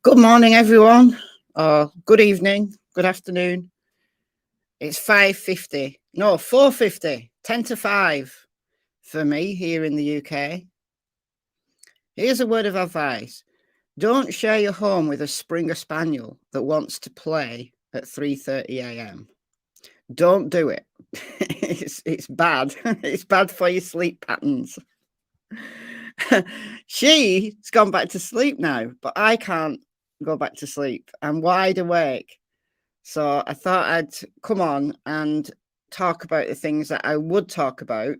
Good morning, everyone, or good evening, good afternoon. It's 5:50, no, 4:50, 10 to 5 for me here in the UK. Here's a word of advice. Don't share your home with a Springer Spaniel that wants to play at 3:30 a.m. Don't do it. It's bad. It's bad for your sleep patterns. She's gone back to sleep now, but I can't go back to sleep. I'm wide awake. So I thought I'd come on and talk about the things that I would talk about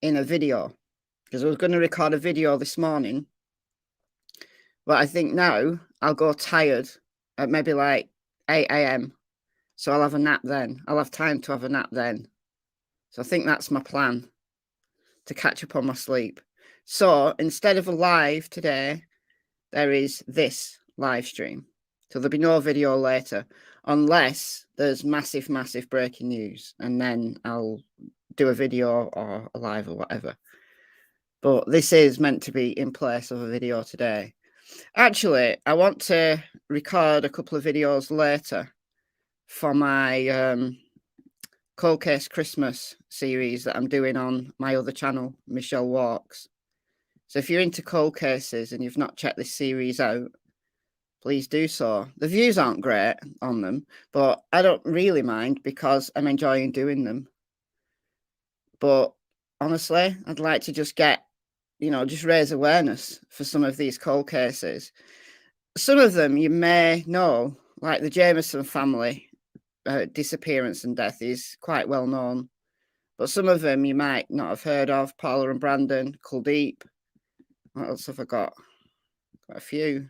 in a video, because I was going to record a video this morning, but I think now I'll go tired at maybe like 8 a.m. So I'll have a nap then. I'll have time to have a nap then. So I think that's my plan, to catch up on my sleep. So instead of a live today, there is this live stream. So there'll be no video later, unless there's massive breaking news, and then I'll do a video or a live or whatever. But this is meant to be in place of a video today. Actually, I want to record a couple of videos later for my Cold Case Christmas series that I'm doing on my other channel, Michelle Walks. So if you're into cold cases and you've not checked this series out, please do so. The views aren't great on them, but I don't really mind because I'm enjoying doing them. But honestly, I'd like to just get, just raise awareness for some of these cold cases. Some of them you may know, like the Jameson family disappearance and death is quite well known. But some of them you might not have heard of. Paula and Brandon, Kuldeep. What else have I got? Got a few.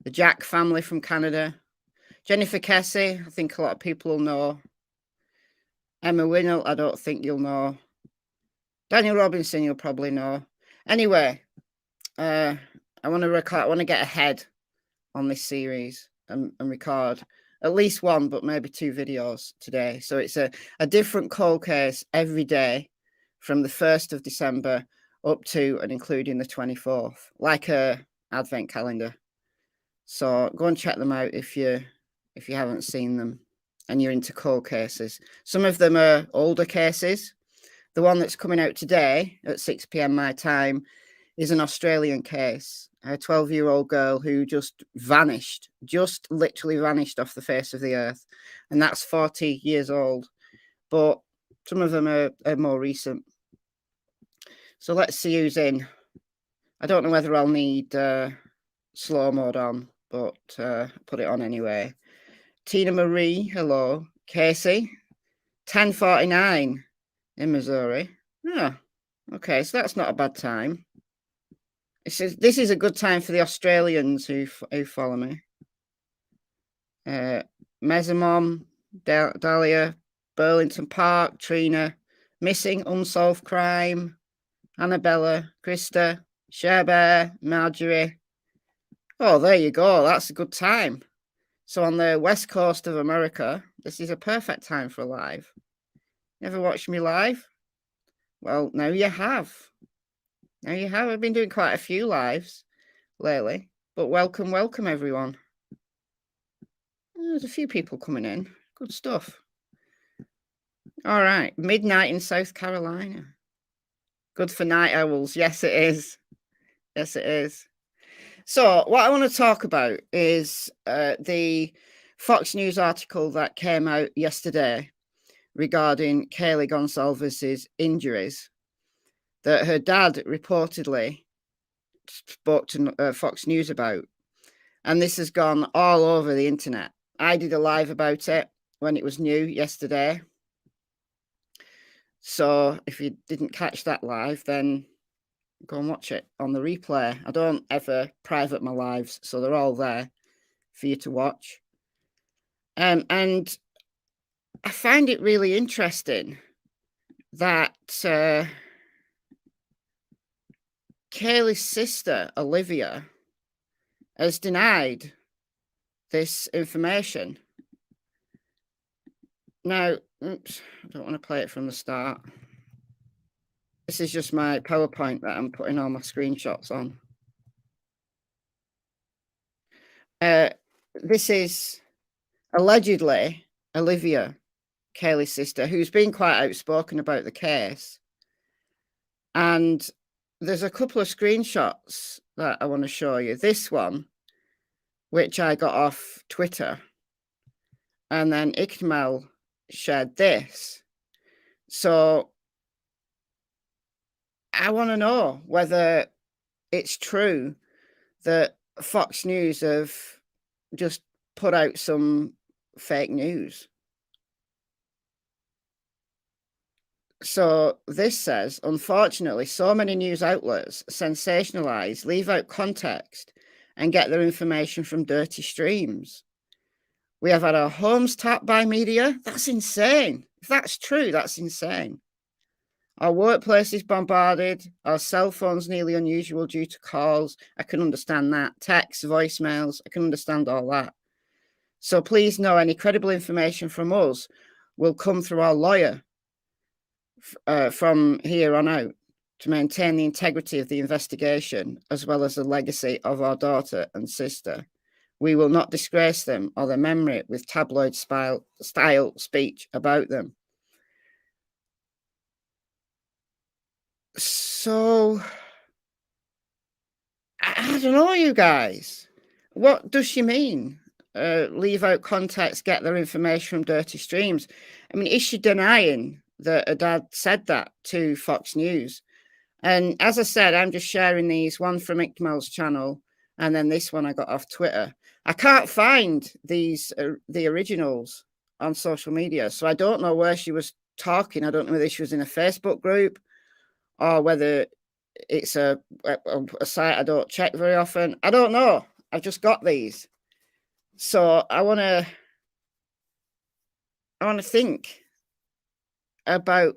The Jack family from Canada. Jennifer Cassie, I think a lot of people will know. Emma Winnell, I don't think you'll know. Daniel Robinson, you'll probably know. Anyway, I want to record. I want to get ahead on this series and record at least one, but maybe two videos today. So it's a different cold case every day from the 1st of December up to and including the 24th, like a advent calendar. So go and check them out if you haven't seen them and you're into cold cases. Some of them are older cases. The one that's coming out today at 6 p.m. my time is an Australian case. A 12-year-old girl who just literally vanished off the face of the earth. And that's 40 years old. But some of them are more recent. So let's see who's in. I don't know whether I'll need slow mode on, but put it on anyway. Tina Marie, hello. Casey, 10:49 in Missouri. Oh, okay, so that's not a bad time. This is a good time for the Australians who follow me. Mesamom, Dahlia, Burlington Park, Trina, Missing Unsolved Crime, Annabella, Krista, Cherbear, Marjorie. Oh, there you go. That's a good time. So on the west coast of America, this is a perfect time for a live. Never watched me live? Well, now you have. Now you have. I've been doing quite a few lives lately, but welcome everyone. There's a few people coming in. Good stuff. All right. Midnight in South Carolina. Good for night owls. Yes, it is. Yes, it is. So what I want to talk about is the Fox News article that came out yesterday regarding Kaylee Goncalves' injuries that her dad reportedly spoke to Fox News about. And this has gone all over the internet. I did a live about it when it was new yesterday. So if you didn't catch that live, then go and watch it on the replay. I don't ever private my lives, so they're all there for you to watch. And I find it really interesting that Kaylee's sister, Olivia, has denied this information. Now, oops, I don't want to play it from the start. This is just my PowerPoint that I'm putting all my screenshots on. This is allegedly Olivia, Kaylee's sister, who's been quite outspoken about the case. And there's a couple of screenshots that I want to show you. This one, which I got off Twitter, and then Ickmel shared this. So I want to know whether it's true that Fox News have just put out some fake news. So this says, unfortunately, so many news outlets sensationalize, leave out context, and get their information from dirty streams. We have had our homes tapped by media. That's insane. If that's true, that's insane. Our workplaces bombarded, our cell phones nearly unusual due to calls. I can understand that. Texts, voicemails, I can understand all that. So please know any credible information from us will come through our lawyer from here on out to maintain the integrity of the investigation as well as the legacy of our daughter and sister. We will not disgrace them or their memory with tabloid style speech about them. So, I don't know, you guys. What does she mean? Leave out context, get their information from dirty streams. I mean, is she denying that her dad said that to Fox News? And as I said, I'm just sharing these, one from Ickmel's channel, and then this one I got off Twitter. I can't find these, the originals on social media. So I don't know where she was talking. I don't know whether she was in a Facebook group or whether it's a site I don't check very often. I don't know. I've just got these. So I want to think about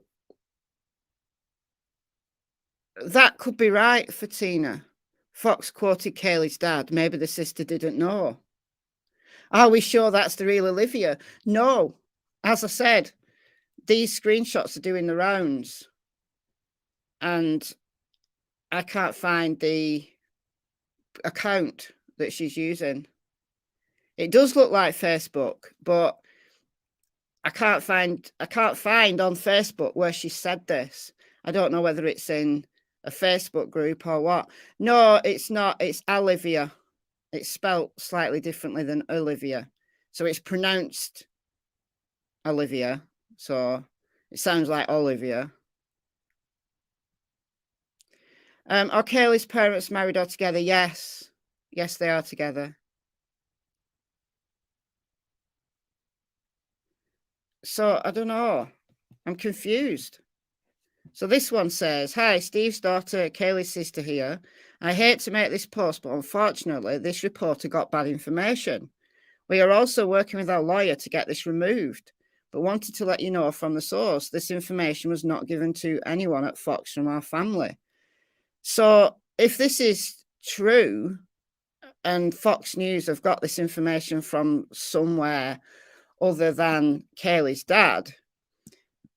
that. Could be right for Tina. Fox quoted Kaylee's dad. Maybe the sister didn't know. Are we sure that's the real Olivia? No. As I said, these screenshots are doing the rounds. And I can't find the account that she's using. It does look like Facebook, but I can't find on Facebook where she said this. I don't know whether it's in a Facebook group or what. No, it's not. It's Olivia. It's spelt slightly differently than Olivia. So it's pronounced Olivia. So it sounds like Olivia. Are Kaylee's parents married or together? Yes. Yes, they are together. So I don't know. I'm confused. So this one says, hi, Steve's daughter, Kaylee's sister here. I hate to make this post, but unfortunately, this reporter got bad information. We are also working with our lawyer to get this removed, but wanted to let you know from the source, this information was not given to anyone at Fox from our family. So if this is true and Fox News have got this information from somewhere other than Kaylee's dad,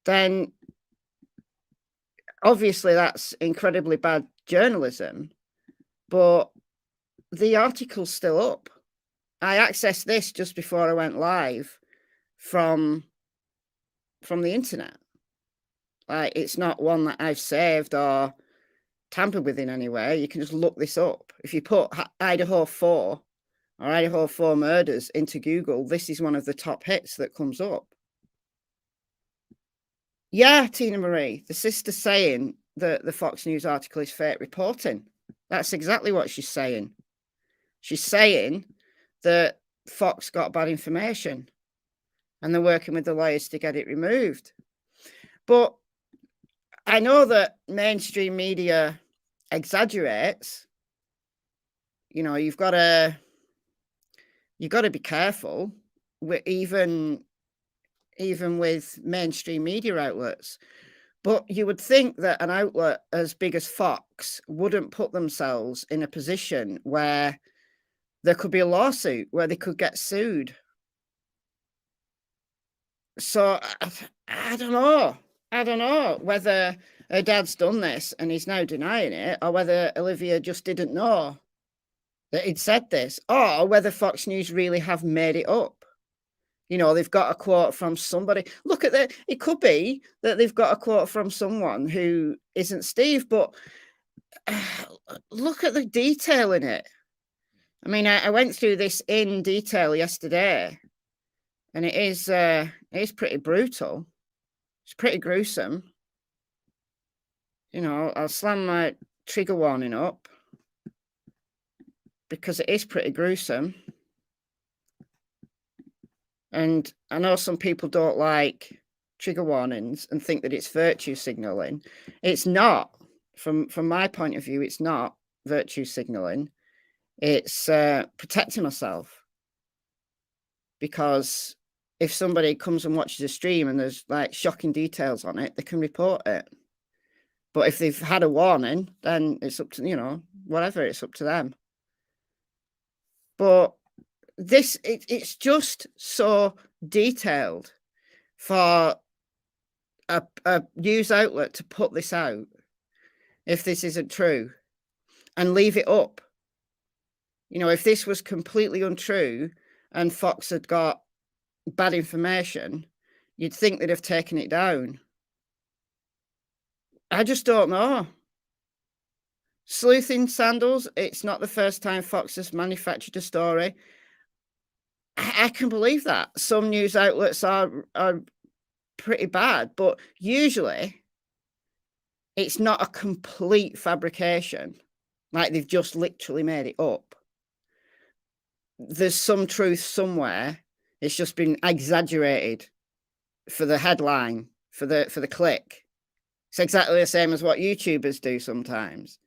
then obviously that's incredibly bad journalism, but the article's still up. I accessed this just before I went live from the internet. Like, it's not one that I've saved or tampered with in any way. You can just look this up. If you put Idaho 4 or Idaho 4 murders into Google, this is one of the top hits that comes up. Yeah, Tina Marie, the sister saying that the Fox News article is fake reporting. That's exactly what she's saying. She's saying that Fox got bad information and they're working with the lawyers to get it removed. But I know that mainstream media exaggerates. You know, you've got to be careful with even with mainstream media outlets. But you would think that an outlet as big as Fox wouldn't put themselves in a position where there could be a lawsuit, where they could get sued. So I don't know. I don't know whether her dad's done this and he's now denying it, or whether Olivia just didn't know. that he'd said this, or whether Fox News really have made it up. You know, they've got a quote from somebody. Look at that. It could be that they've got a quote from someone who isn't Steve, but look at the detail in it. I mean, I went through this in detail yesterday, and it is pretty brutal. It's pretty gruesome. You know, I'll slam my trigger warning up because it is pretty gruesome. And I know some people don't like trigger warnings and think that it's virtue signaling. It's not. From my point of view, it's not virtue signaling. It's protecting myself. Because if somebody comes and watches a stream and there's like shocking details on it, they can report it. But if they've had a warning, then it's up to, you know, whatever, it's up to them. But this, it's just so detailed for a news outlet to put this out, if this isn't true, and leave it up. You know, if this was completely untrue and Fox had got bad information, you'd think they'd have taken it down. I just don't know. Sleathin sandals, it's not the first time Fox has manufactured a story. I can believe that. Some news outlets are pretty bad, but usually it's not a complete fabrication, like they've just literally made it up. There's some truth somewhere. It's just been exaggerated for the headline, for the click. It's exactly the same as what YouTubers do sometimes.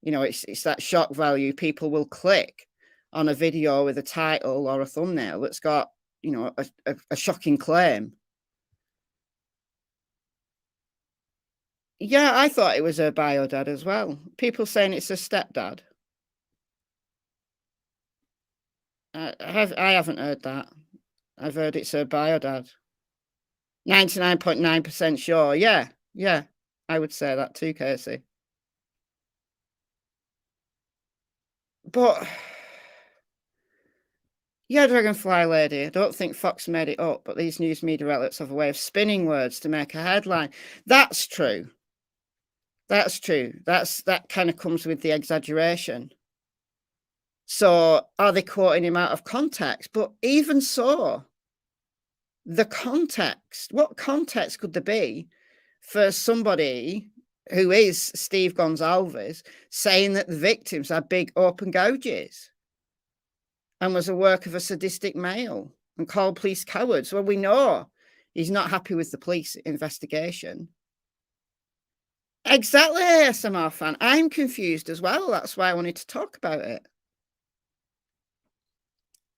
You know, it's that shock value. People will click on a video with a title or a thumbnail that's got, you know, a shocking claim. Yeah, I thought it was her bio dad as well. People saying it's a stepdad. I haven't heard that. I've heard it's her bio dad. 99.9% sure. Yeah, I would say that too, Casey. But yeah, Dragonfly Lady, I don't think Fox made it up, but these news media outlets have a way of spinning words to make a headline. That's true. That's true. That kind of comes with the exaggeration. So are they quoting him out of context? But even so, the context, what context could there be for somebody who is Steve Goncalves saying that the victims had big open gouges and was a work of a sadistic male and called police cowards? Well, we know he's not happy with the police investigation. Exactly, ASMR fan. I'm confused as well. That's why I wanted to talk about it.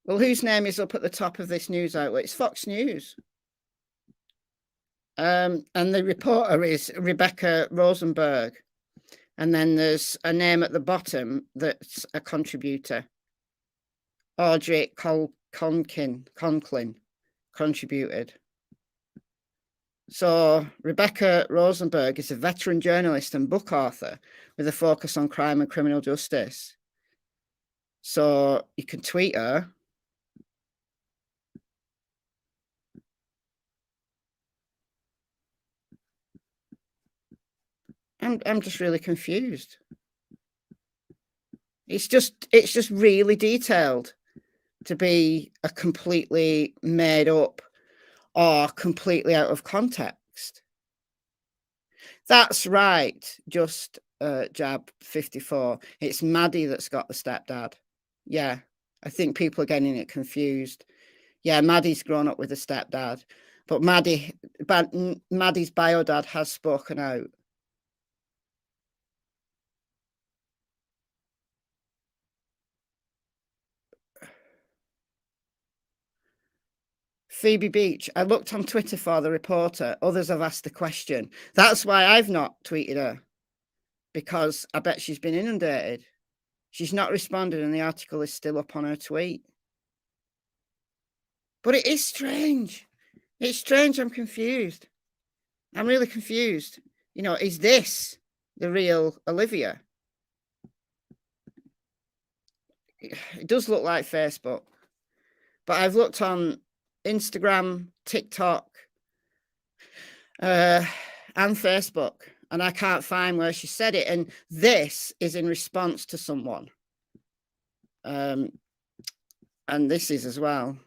Well, whose name is up at the top of this news outlet? It's Fox News. And the reporter is Rebecca Rosenberg. And then there's a name at the bottom that's a contributor. Audrey Conklin contributed. So Rebecca Rosenberg is a veteran journalist and book author with a focus on crime and criminal justice. So you can tweet her. I'm just really confused. It's just really detailed to be a completely made up or completely out of context. That's right. Just Jab 54. It's Maddie that's got the stepdad. Yeah, I think people are getting it confused. Yeah, Maddie's grown up with a stepdad, but Maddie's bio dad has spoken out. Phoebe Beach, I looked on Twitter for the reporter. Others have asked the question. That's why I've not tweeted her, because I bet she's been inundated. She's not responded and the article is still up on her tweet. But it is strange. It's strange. I'm confused. I'm really confused. You know, is this the real Olivia? it does look like Facebook, but I've looked on Instagram, TikTok, and Facebook, and I can't find where she said it. And this is in response to someone. And this is as well.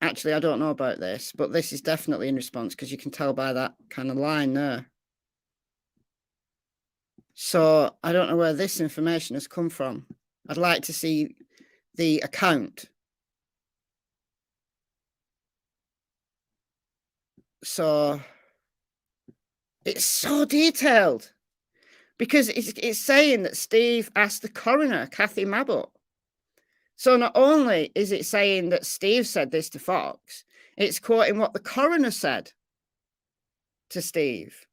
Actually, I don't know about this, but this is definitely in response, because you can tell by that kind of line there. So I don't know where this information has come from. I'd like to see the account. So it's so detailed, because it's saying that Steve asked the coroner, Kathy Mabbutt. So not only is it saying that Steve said this to Fox, it's quoting what the coroner said to Steve.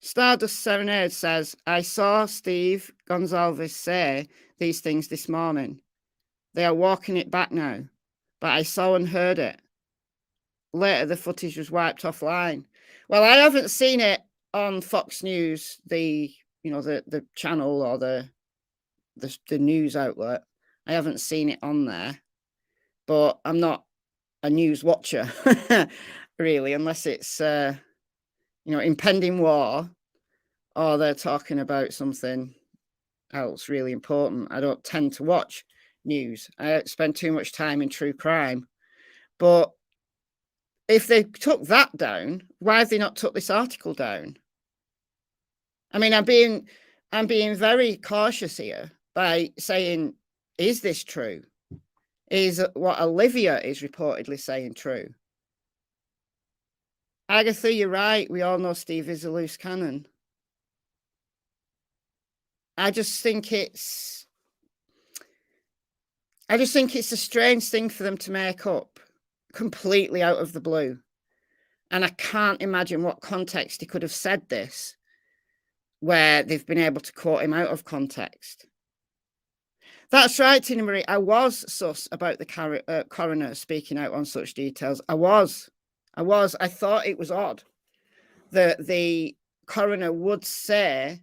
Stardust Serenade says, I saw Steve Goncalves say these things this morning. They are walking it back now, but I saw and heard it. Later, the footage was wiped offline. Well, I haven't seen it on Fox News, the channel or the news outlet. I haven't seen it on there, but I'm not a news watcher really, unless it's impending war, or they're talking about something else really important. I don't tend to watch news. I spend too much time in true crime. But if they took that down, why have they not took this article down? I mean, I'm being very cautious here by saying, is this true? Is what Olivia is reportedly saying true? Agatha, you're right. We all know Steve is a loose cannon. I just think it's a strange thing for them to make up completely out of the blue. And I can't imagine what context he could have said this, where they've been able to quote him out of context. That's right, Tina Marie. I was sus about the coroner speaking out on such details. I was. I thought it was odd that the coroner would say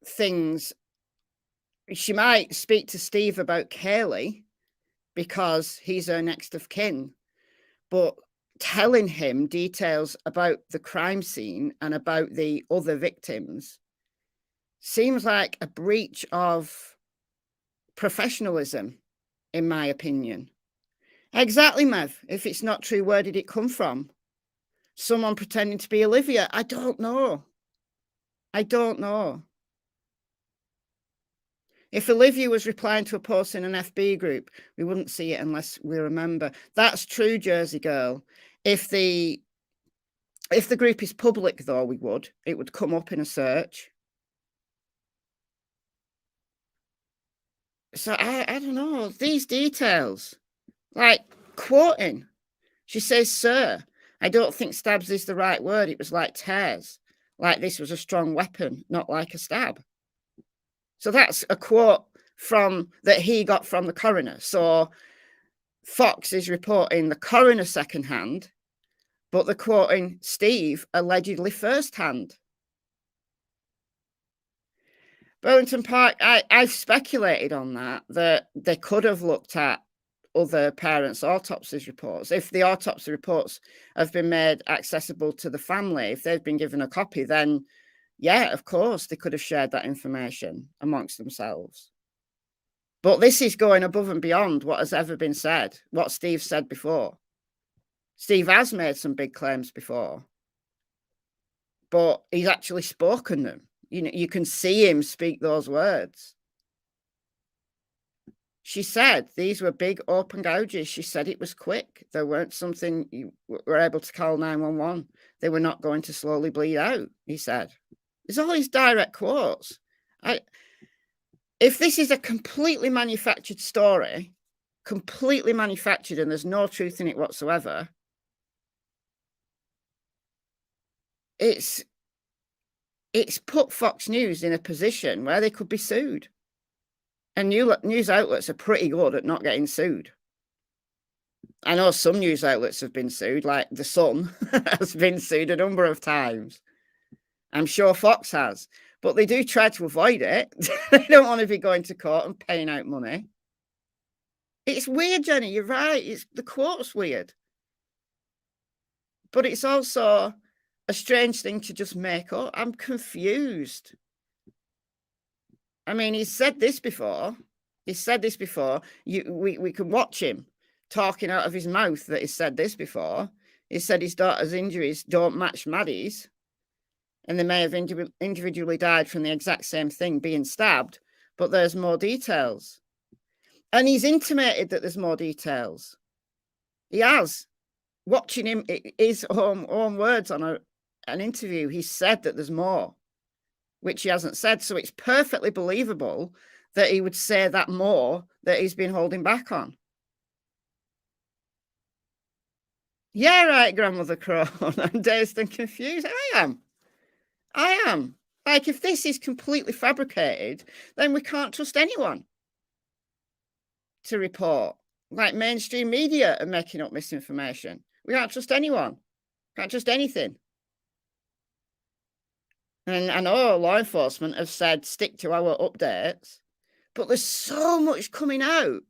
things. She might speak to Steve about Kaylee because he's her next of kin, but telling him details about the crime scene and about the other victims seems like a breach of professionalism, in my opinion. Exactly, Mev. If it's not true, where did it come from? Someone pretending to be Olivia? I don't know. If Olivia was replying to a post in an FB group, we wouldn't see it unless we remember. That's true, Jersey Girl. If the group is public, though, it would come up in a search. So I don't know, these details, like quoting. She says, sir, I don't think stabs is the right word. It was like tears, like this was a strong weapon, not like a stab. So that's a quote that he got from the coroner. So Fox is reporting the coroner secondhand, but they're quoting Steve allegedly firsthand. Burlington Park, I've speculated on that they could have looked at other parents' autopsy reports. If the autopsy reports have been made accessible to the family, if they've been given a copy, then yeah, of course, they could have shared that information amongst themselves. But this is going above and beyond what has ever been said, what Steve said before. Steve has made some big claims before, but he's actually spoken them. You can see him speak those words. She said these were big open gouges. She said it was quick. They weren't something you were able to call 911. They were not going to slowly bleed out, he said. There's all these direct quotes. If this is a completely manufactured story, completely manufactured, and there's no truth in it whatsoever, it's put Fox News in a position where they could be sued. And news outlets are pretty good at not getting sued. I know some news outlets have been sued, like The Sun has been sued a number of times. I'm sure Fox has. but they do try to avoid it. They don't want to be going to court and paying out money. It's weird, Jenny. You're right. The quote's weird. But it's also a strange thing to just make up. I'm confused. I mean, he's said this before. We can watch him talking out of his mouth that he's said this before. He said his daughter's injuries don't match Maddie's, and they may have individually died from the exact same thing, being stabbed, but there's more details. And he's intimated that there's more details. He has. Watching him, his own words on an interview, he said that there's more, which he hasn't said. So it's perfectly believable that he would say that more that he's been holding back on. Yeah, right, Grandmother Crone. I'm dazed and confused. I am. Like, if this is completely fabricated, then we can't trust anyone to report. Like, mainstream media are making up misinformation. We can't trust anyone. Can't trust anything. And I know law enforcement have said stick to our updates, but there's so much coming out.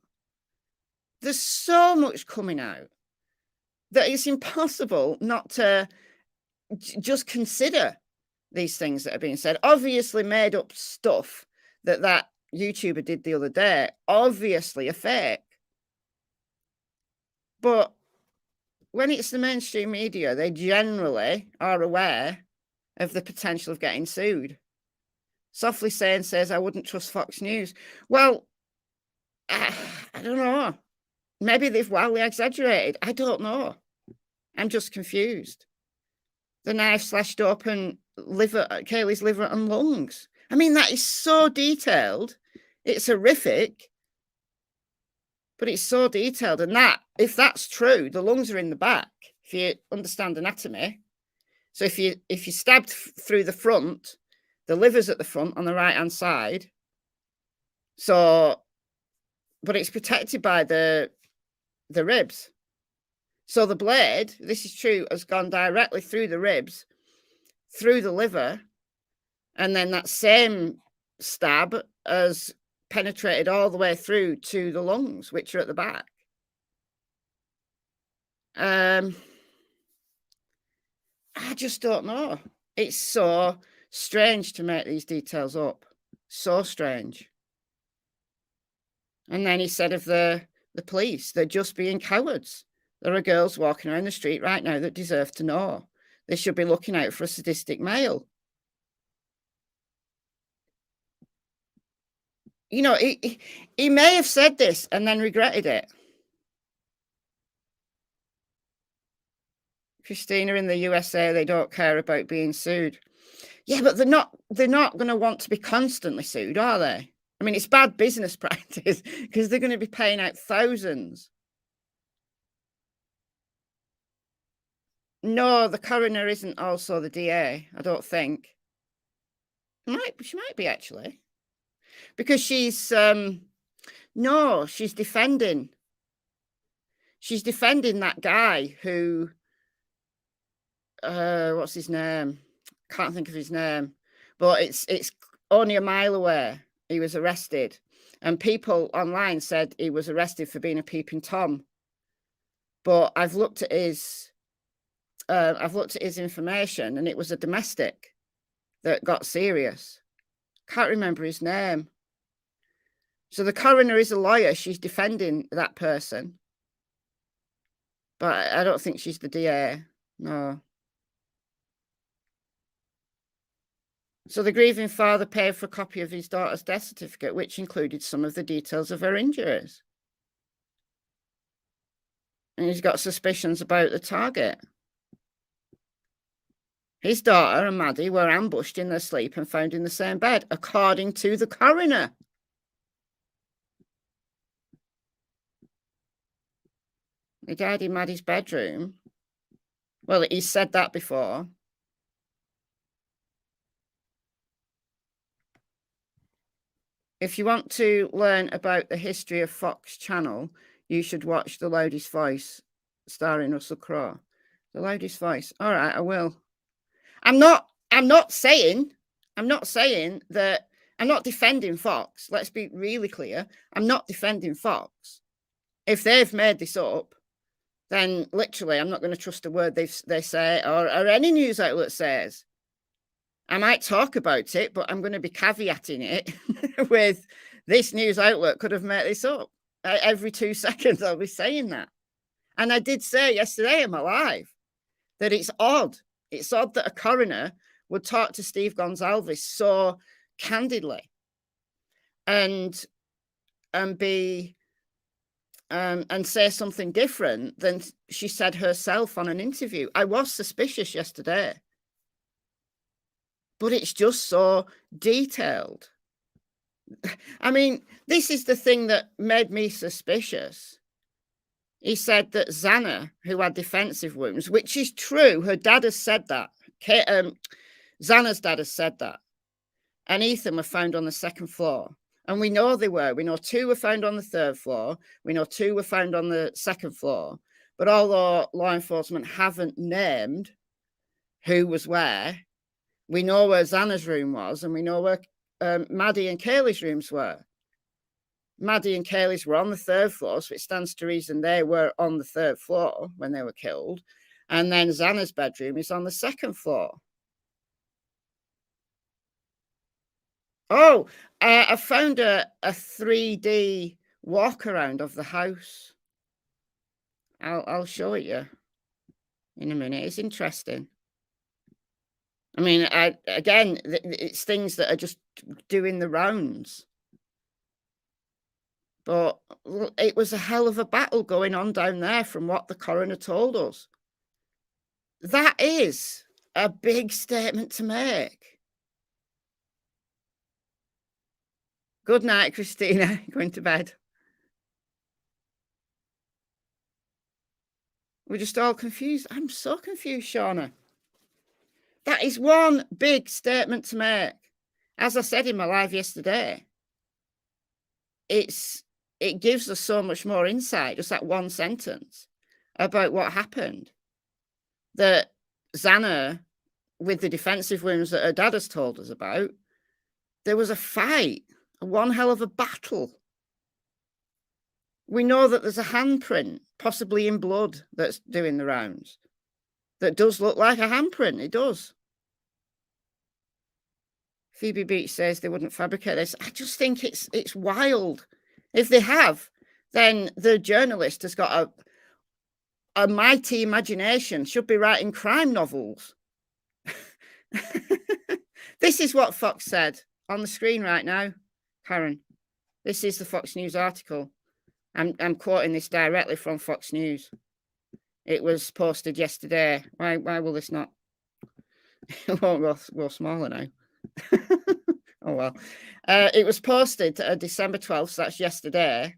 There's so much coming out that it's impossible not to just consider these things that are being said. Obviously made up stuff that YouTuber did the other day, obviously a fake. But when it's the mainstream media, they generally are aware of the potential of getting sued. Softly Saying says, I wouldn't trust Fox News. Well, I don't know. Maybe they've wildly exaggerated. I don't know. I'm just confused. The knife slashed open Kaylee's liver and lungs. I mean, that is so detailed. It's horrific. But it's so detailed. And if that's true, the lungs are in the back, if you understand anatomy. So if you stabbed through the front, the liver's at the front on the right-hand side. So, but it's protected by the ribs. So the blade, this is true, has gone directly through the ribs, through the liver, and then that same stab has penetrated all the way through to the lungs, which are at the back. I just don't know. It's so strange to make these details up. So strange. And then he said of the police, they're just being cowards. There are girls walking around the street right now that deserve to know. They should be looking out for a sadistic male. You know, he may have said this and then regretted it. Christina, in the USA, they don't care about being sued. Yeah, but they're not going to want to be constantly sued, are they? I mean, it's bad business practice because they're going to be paying out thousands. No, the coroner isn't also the DA, I don't think. She might be, actually. Because she's defending. She's defending that guy who, what's his name? Can't think of his name. But it's only a mile away. He was arrested. And people online said he was arrested for being a peeping Tom. But I've looked at his information, and it was a domestic that got serious. Can't remember his name. So the coroner is a lawyer. She's defending that person. But I don't think she's the DA. No. So the grieving father paid for a copy of his daughter's death certificate, which included some of the details of her injuries. And he's got suspicions about the target. His daughter and Maddie were ambushed in their sleep and found in the same bed, according to the coroner. They died in Maddie's bedroom. Well, he said that before. If you want to learn about the history of Fox Channel, you should watch The Loudest Voice, starring Russell Crowe. The Loudest Voice. All right, I will. I'm not saying I'm not saying that, I'm not defending Fox. Let's be really clear. I'm not defending Fox. If they've made this up, then literally I'm not going to trust a word they say or any news outlet says. I might talk about it, but I'm going to be caveating it with this news outlet could have made this up. Every 2 seconds I'll be saying that. And I did say yesterday in my live that it's odd. It's odd that a coroner would talk to Steve Goncalves so candidly and be and say something different than she said herself on an interview. I was suspicious yesterday, but it's just so detailed. I mean, this is the thing that made me suspicious. He said that Xana, who had defensive wounds, which is true, her dad has said that. Xana's dad has said that. And Ethan were found on the 2nd floor. And we know they were. We know 2 were found on the 3rd floor. We know 2 were found on the 2nd floor. But although law enforcement haven't named who was where, we know where Xana's room was, and we know where Maddie and Kaylee's rooms were. Maddie and Kaylee's were on the 3rd floor, so it stands to reason they were on the 3rd floor when they were killed. And then Xana's bedroom is on the 2nd floor. Oh, I found a 3D walk around of the house. I'll show it you in a minute. It's interesting. I mean, again, it's things that are just doing the rounds. But it was a hell of a battle going on down there from what the coroner told us. That is a big statement to make. Good night, Christina. Going to bed. We're just all confused. I'm so confused, Shauna. That is one big statement to make. As I said in my live yesterday, it gives us so much more insight, just that one sentence about what happened. That Xana, with the defensive wounds that her dad has told us about, there was a fight, one hell of a battle. We know that there's a handprint, possibly in blood, that's doing the rounds. That does look like a handprint. It does. Phoebe Beach says they wouldn't fabricate this. I just think it's wild. If they have, then the journalist has got a mighty imagination, should be writing crime novels. This is what Fox said on the screen right now, Karen. This is the Fox News article. I'm quoting this directly from Fox News. It was posted yesterday. Why will this not? It won't go smaller now. Oh, well. It was posted December 12th, so that's yesterday,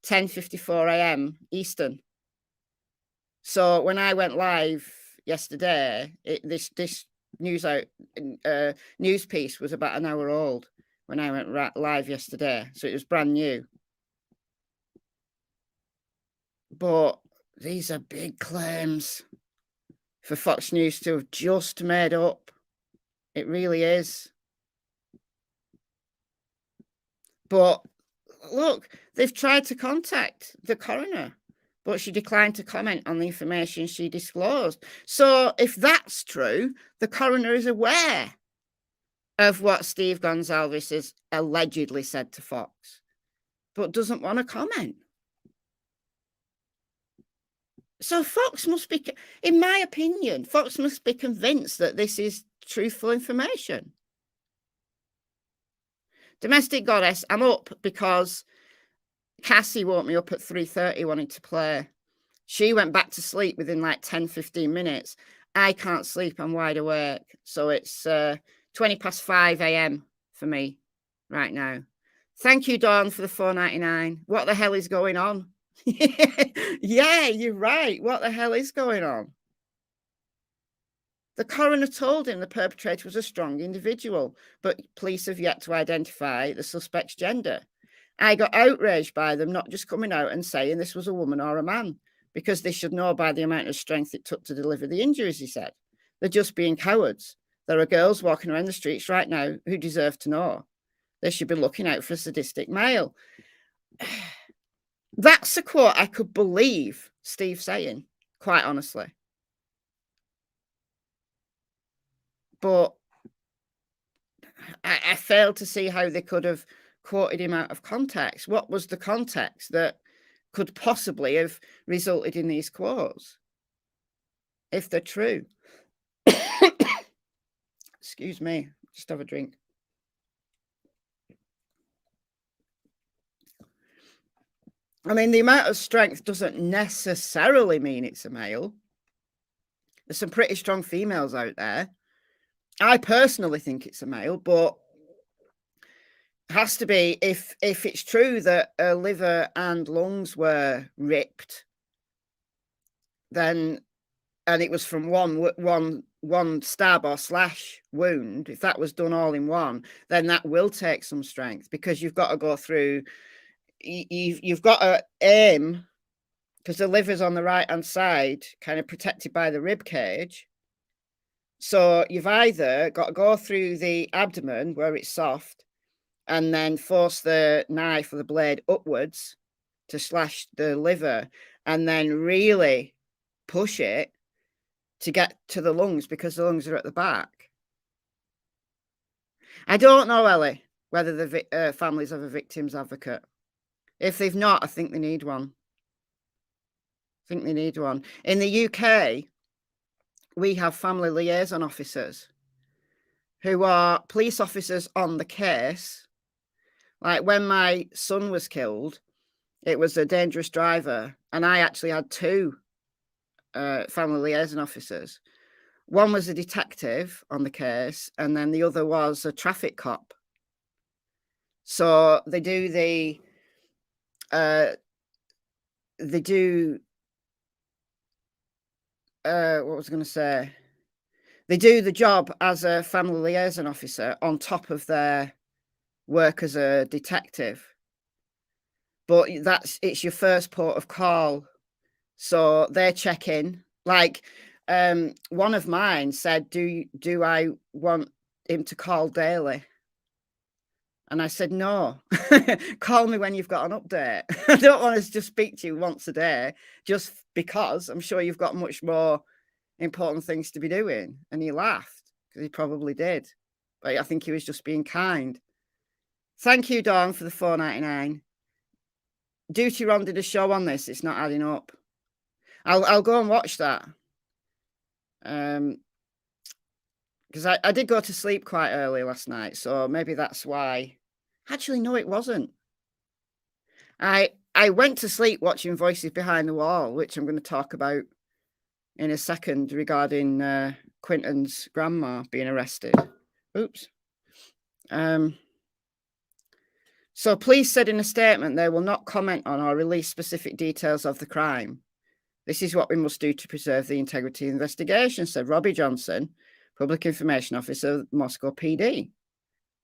10:54 a.m. Eastern. So when I went live yesterday, this news piece was about an hour old when I went live yesterday. So it was brand new. But these are big claims for Fox News to have just made up. It really is. But look, they've tried to contact the coroner, but she declined to comment on the information she disclosed. So if that's true, the coroner is aware of what Steve Goncalves has allegedly said to Fox, but doesn't want to comment. So Fox must be, in my opinion, Fox must be convinced that this is truthful information. Domestic Goddess, I'm up because Cassie woke me up at 3:30 wanting to play. She went back to sleep within like 10, 15 minutes. I can't sleep. I'm wide awake. So it's 5:20 a.m. for me right now. Thank you, Dawn, for the $4.99. What the hell is going on? Yeah, you're right. What the hell is going on? The coroner told him the perpetrator was a strong individual, but police have yet to identify the suspect's gender. I got outraged by them not just coming out and saying this was a woman or a man, because they should know by the amount of strength it took to deliver the injuries, he said. They're just being cowards. There are girls walking around the streets right now who deserve to know. They should be looking out for a sadistic male. That's a quote I could believe Steve saying, quite honestly. But I failed to see how they could have quoted him out of context. What was the context that could possibly have resulted in these quotes, if they're true? Excuse me, just have a drink. I mean, the amount of strength doesn't necessarily mean it's a male. There's some pretty strong females out there. I personally think it's a male, but it has to be if it's true that her liver and lungs were ripped, then, and it was from one stab or slash wound, if that was done all in one, then that will take some strength, because you've got to go through, you've got to aim, because the liver's on the right hand side, kind of protected by the rib cage. So you've either got to go through the abdomen where it's soft and then force the knife or the blade upwards to slash the liver, and then really push it to get to the lungs, because the lungs are at the back. I don't know, Ellie, whether the families have a victim's advocate. If they've not, I think they need one. In the UK, we have family liaison officers who are police officers on the case. Like when my son was killed, it was a dangerous driver, and I actually had two family liaison officers. One was a detective on the case, and then the other was a traffic cop. So they do what was I going to say? They do the job as a family liaison officer on top of their work as a detective. But it's your first port of call. So they're checking. Like one of mine said, do I want him to call daily? And I said, no, call me when you've got an update. I don't want to just speak to you once a day, just because I'm sure you've got much more important things to be doing. And he laughed, because he probably did. But I think he was just being kind. Thank you, Dawn, for the $4.99. Duty Ron did a show on this. It's not adding up. I'll go and watch that. Because I did go to sleep quite early last night, so maybe that's why. Actually, no, it wasn't. I went to sleep watching Voices Behind the Wall, which I'm going to talk about in a second, regarding Quinton's grandma being arrested. Oops. So police said in a statement they will not comment on or release specific details of the crime. This is what we must do to preserve the integrity of the investigation, said Robbie Johnson, Public Information Officer, Moscow PD.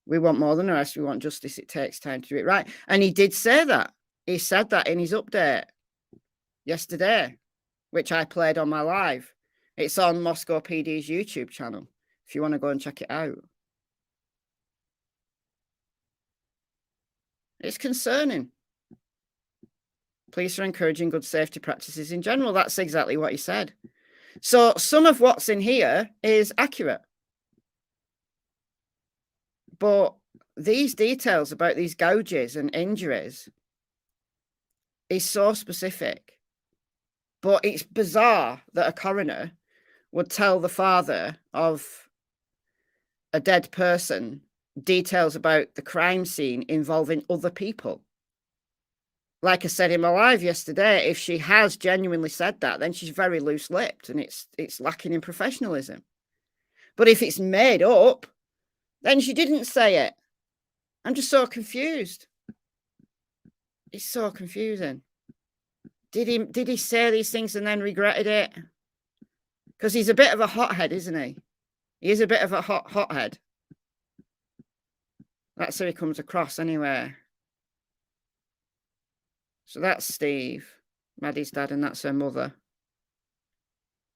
We want more than arrest. We want justice. It takes time to do it right. And he did say that. He said that in his update yesterday, which I played on my live. It's on Moscow PD's YouTube channel, if you want to go and check it out. It's concerning. Police are encouraging good safety practices in general. That's exactly what he said. So some of what's in here is accurate. But these details about these gouges and injuries is so specific. But it's bizarre that a coroner would tell the father of a dead person details about the crime scene involving other people. Like I said in my live yesterday, if she has genuinely said that, then she's very loose-lipped, and it's lacking in professionalism. But if it's made up, then she didn't say it. I'm just so confused. It's so confusing. Did he say these things and then regretted it? Because he's a bit of a hothead, isn't he? He is a bit of a hothead. That's how he comes across anyway. So that's Steve, Maddie's dad, and that's her mother,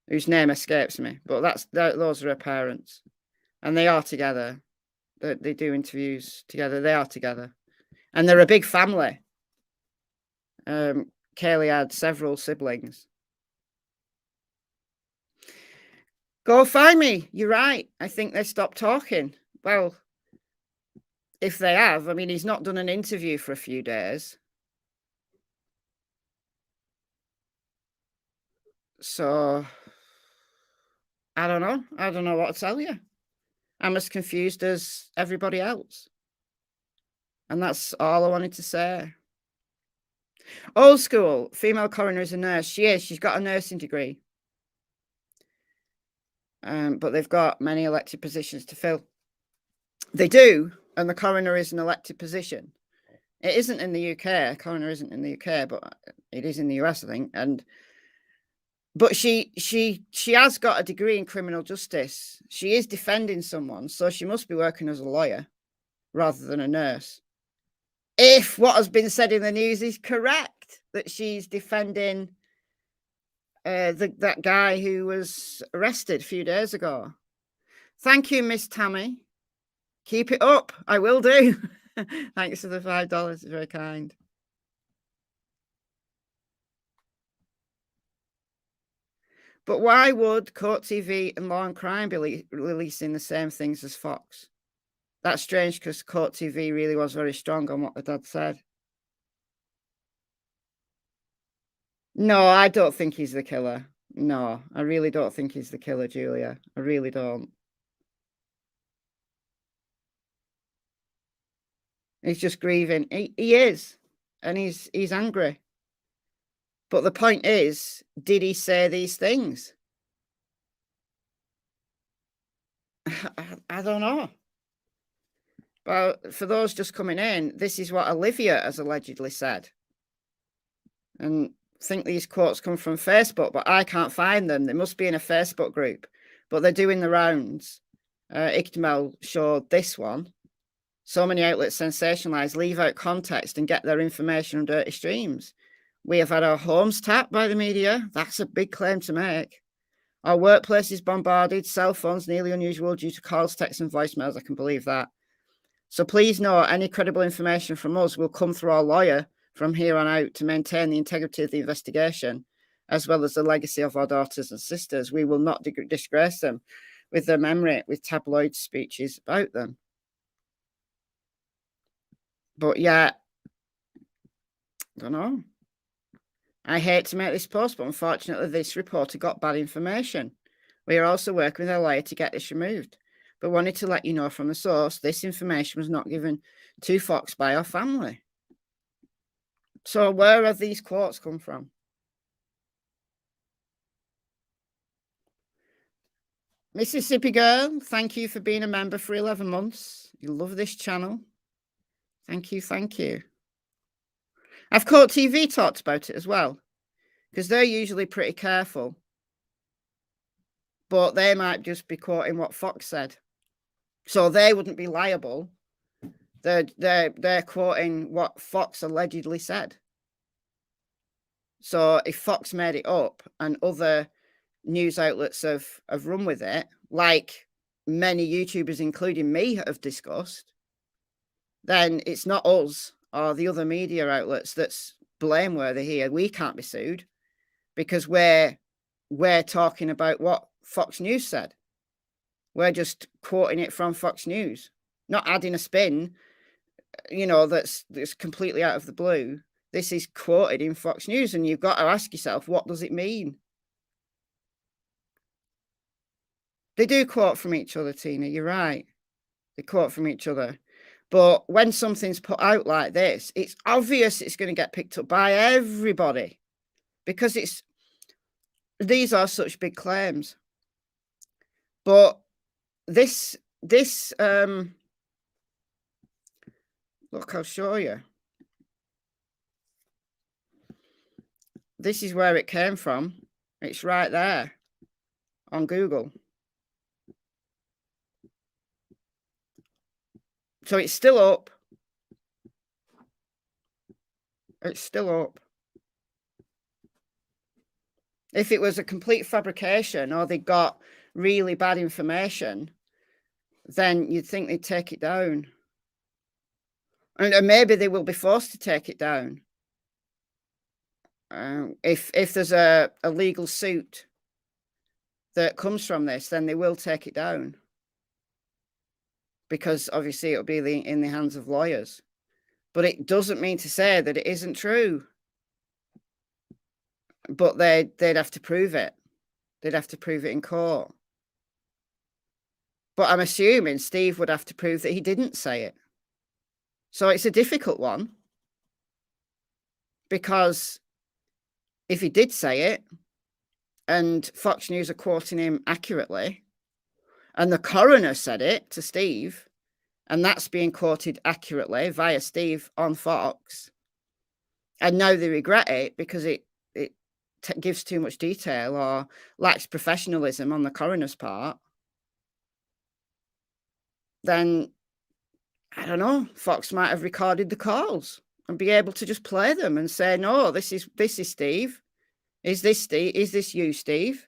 whose name escapes me. But those are her parents. And they are together. They do interviews together. They are together. And they're a big family. Kaylee had several siblings. Go find me. You're right. I think they stopped talking. Well, if they have, I mean, he's not done an interview for a few days. So, I don't know. I don't know what to tell you. I'm as confused as everybody else. And that's all I wanted to say. Old school, female coroner is a nurse. She is. She's got a nursing degree. But they've got many elected positions to fill. They do, and the coroner is an elected position. It isn't in the UK. Coroner isn't in the UK, but it is in the US, I think. But she has got a degree in criminal justice. She is defending someone, so she must be working as a lawyer rather than a nurse. If what has been said in the news is correct, that she's defending that guy who was arrested a few days ago. Thank you, Miss Tammy. Keep it up. I will do. Thanks for the $5. It's very kind. But why would Court TV and Law and Crime be releasing the same things as Fox? That's strange because Court TV really was very strong on what the dad said. No, I don't think he's the killer. No, I really don't think he's the killer, Julia. I really don't. He's just grieving. He is. And he's angry. But the point is, did he say these things? I don't know. But for those just coming in, this is what Olivia has allegedly said. And I think these quotes come from Facebook, but I can't find them. They must be in a Facebook group. But they're doing the rounds. Igdmel showed this one. So many outlets sensationalise, leave out context and get their information on dirty streams. We have had our homes tapped by the media. That's a big claim to make. Our workplace is bombarded, cell phones nearly unusual due to calls, texts and voicemails. I can believe that. So please know any credible information from us will come through our lawyer from here on out to maintain the integrity of the investigation, as well as the legacy of our daughters and sisters. We will not disgrace them with their memory, with tabloid speeches about them. But yeah, I don't know. I hate to make this post, but unfortunately this reporter got bad information. We are also working with our lawyer to get this removed, but wanted to let you know from the source, this information was not given to Fox by our family. So where have these quotes come from? Mississippi Girl, thank you for being a member for 11 months. You love this channel. Thank you, thank you. I've Court TV talked about it as well, because they're usually pretty careful. But they might just be quoting what Fox said. So they wouldn't be liable. They're quoting what Fox allegedly said. So if Fox made it up and other news outlets have run with it, like many YouTubers, including me, have discussed, then it's not us or the other media outlets that's blameworthy here. We can't be sued because we're talking about what Fox News said. We're just quoting it from Fox News, not adding a spin, that's completely out of the blue. This is quoted in Fox News, and you've got to ask yourself, what does it mean? They do quote from each other, Tina. You're right. They quote from each other. But when something's put out like this, it's obvious it's going to get picked up by everybody because these are such big claims. But this look, I'll show you. This is where it came from. It's right there on Google. So it's still up. It's still up. If it was a complete fabrication or they got really bad information, then you'd think they'd take it down. And maybe they will be forced to take it down. If there's a legal suit that comes from this, then they will take it down. Because obviously it'll be in the hands of lawyers. But it doesn't mean to say that it isn't true. But they'd have to prove it. They'd have to prove it in court. But I'm assuming Steve would have to prove that he didn't say it. So it's a difficult one. Because if he did say it, and Fox News are quoting him accurately, and the coroner said it to Steve, and that's being quoted accurately via Steve on Fox, and now they regret it because it gives too much detail or lacks professionalism on the coroner's part, then, I don't know, Fox might have recorded the calls and be able to just play them and say, no, this is Steve. Is this Steve? Is this you, Steve?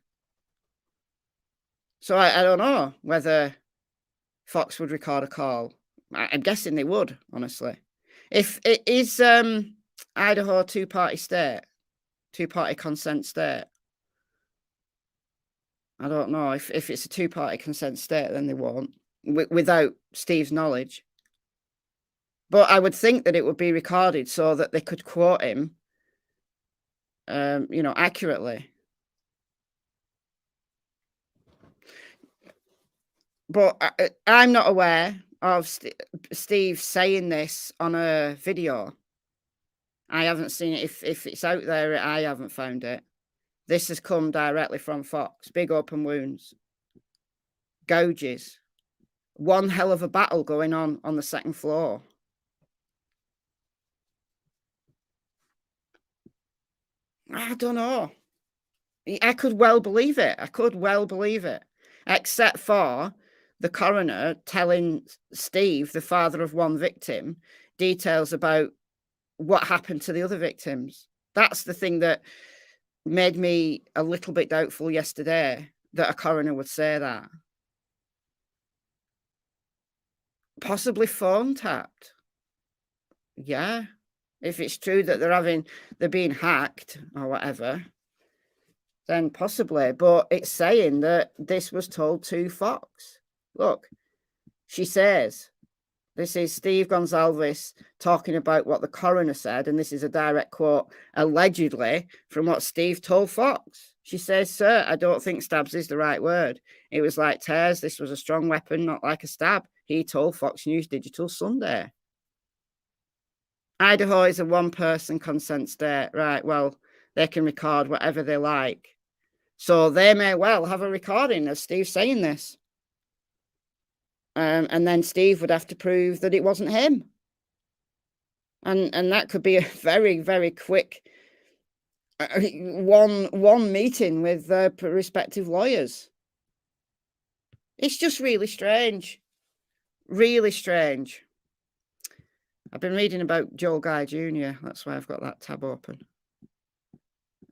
So I don't know whether Fox would record a call. I'm guessing they would, honestly. If it is Idaho a two-party state, two-party consent state, I don't know. If it's a two-party consent state, then they won't, without Steve's knowledge. But I would think that it would be recorded so that they could quote him, accurately. But I'm not aware of Steve saying this on a video. I haven't seen it. If it's out there, I haven't found it. This has come directly from Fox. Big open wounds. Gouges. One hell of a battle going on the second floor. I don't know. I could well believe it. Except for the coroner telling Steve, the father of one victim, details about what happened to the other victims. That's the thing that made me a little bit doubtful yesterday, that a coroner would say that. Possibly phone tapped. Yeah. If it's true that they're being hacked or whatever, then possibly. But it's saying that this was told to Fox. Look, she says, this is Steve Goncalves talking about what the coroner said, and this is a direct quote, allegedly, from what Steve told Fox. She says, sir, I don't think stabs is the right word. It was like tears. This was a strong weapon, not like a stab. He told Fox News Digital Sunday. Idaho is a one-person consent state. Right, well, they can record whatever they like. So they may well have a recording of Steve saying this. And then Steve would have to prove that it wasn't him. And that could be a very, very quick one meeting with respective lawyers. It's just really strange. Really strange. I've been reading about Joel Guy Jr. That's why I've got that tab open.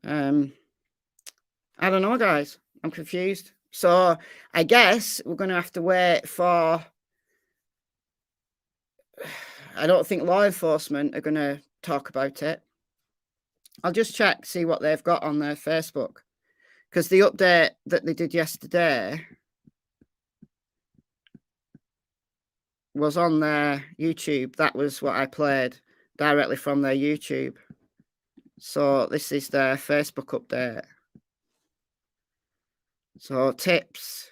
I don't know, guys. I'm confused. So I guess we're going to have to wait for... I don't think law enforcement are going to talk about it. I'll just check, see what they've got on their Facebook. Because the update that they did yesterday was on their YouTube. That was what I played directly from their YouTube. So this is their Facebook update. So tips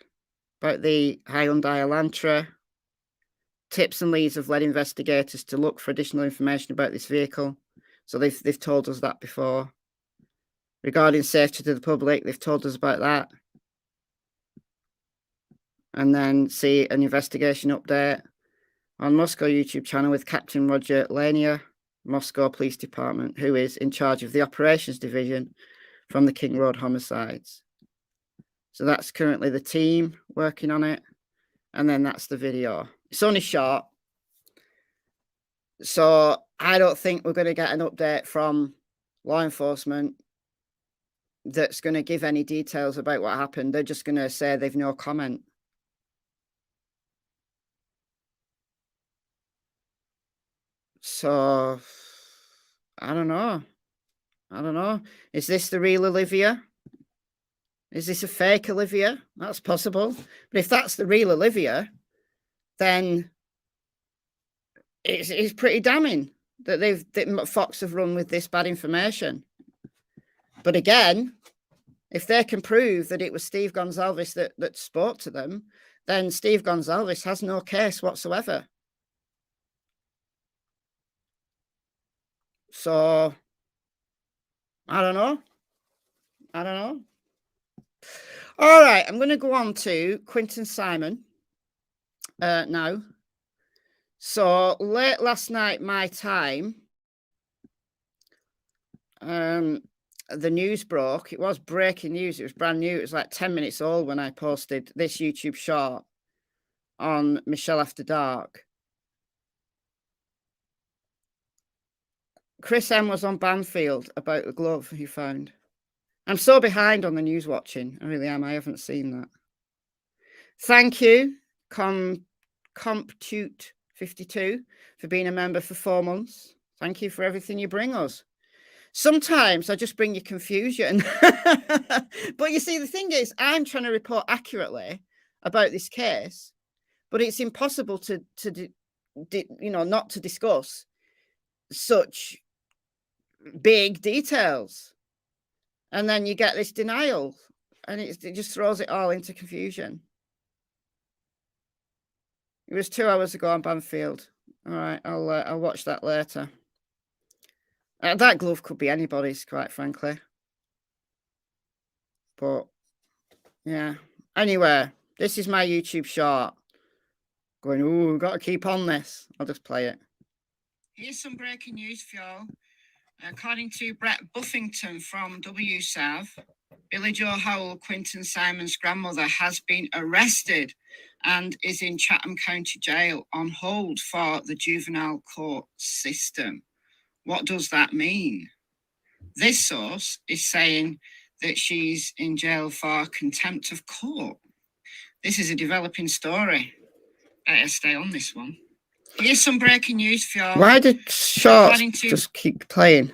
about the Hyundai Elantra. Tips and leads have led investigators to look for additional information about this vehicle. So they've told us that before. Regarding safety to the public, they've told us about that. And then see an investigation update on Moscow YouTube channel with Captain Roger Lanier, Moscow Police Department, who is in charge of the operations division from the King Road homicides. So that's currently the team working on it. And then that's the video. It's only short. So I don't think we're going to get an update from law enforcement that's going to give any details about what happened. They're just going to say they've no comment. So, I don't know. I don't know. Is this the real Olivia? Is this a fake Olivia? That's possible. But if that's the real Olivia, then it's pretty damning that Fox have run with this bad information. But again, if they can prove that it was Steve Goncalves that spoke to them, then Steve Goncalves has no case whatsoever. So, I don't know. I don't know. All right, I'm going to go on to Quinton Simon now. So, late last night, my time, the news broke. It was breaking news. It was brand new. It was like 10 minutes old when I posted this YouTube short on MichelleAfterDark. Chris M was on Banfield about the glove he found. I'm so behind on the news watching. I really am. I haven't seen that. Thank you, Comptute52, for being a member for 4 months. Thank you for everything you bring us. Sometimes I just bring you confusion. But you see, the thing is, I'm trying to report accurately about this case, but it's impossible to not to discuss such big details. And then you get this denial, and it just throws it all into confusion. It was 2 hours ago on Banfield. All right, I'll watch that later. That glove could be anybody's, quite frankly. But yeah. Anyway, this is my YouTube short. Going, ooh, we've got to keep on this. I'll just play it. Here's some breaking news for y'all. According to Brett Buffington from WTOC, Billie Jo Howell, Quinton Simon's grandmother, has been arrested and is in Chatham County Jail on hold for the juvenile court system. What does that mean? This source is saying that she's in jail for contempt of court. This is a developing story. Better stay on this one. Here's some breaking news for you. Why did shorts just keep playing?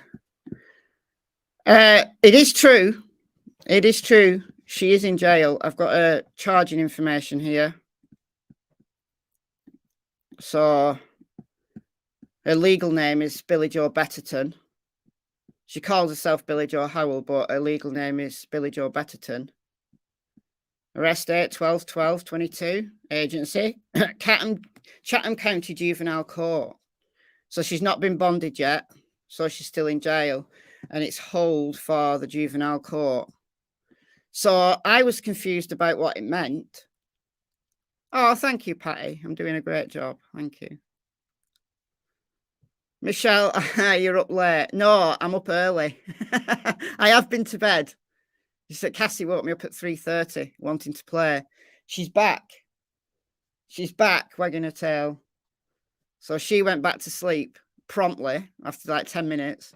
It is true. It is true. She is in jail. I've got her charging information here. So her legal name is Billie Jo Betterton. She calls herself Billie Jo Howell, but her legal name is Billie Jo Betterton. Arrest date 12/12/22. Agency Chatham County Juvenile Court. So she's not been bonded yet. So she's still in jail, and it's hold for the juvenile court. So I was confused about what it meant. Oh, thank you, Patty. I'm doing a great job. Thank you. Michelle, you're up late. No, I'm up early. I have been to bed. She said Cassie woke me up at 3:30 wanting to play. She's back. She's back, wagging her tail. So she went back to sleep promptly after like 10 minutes.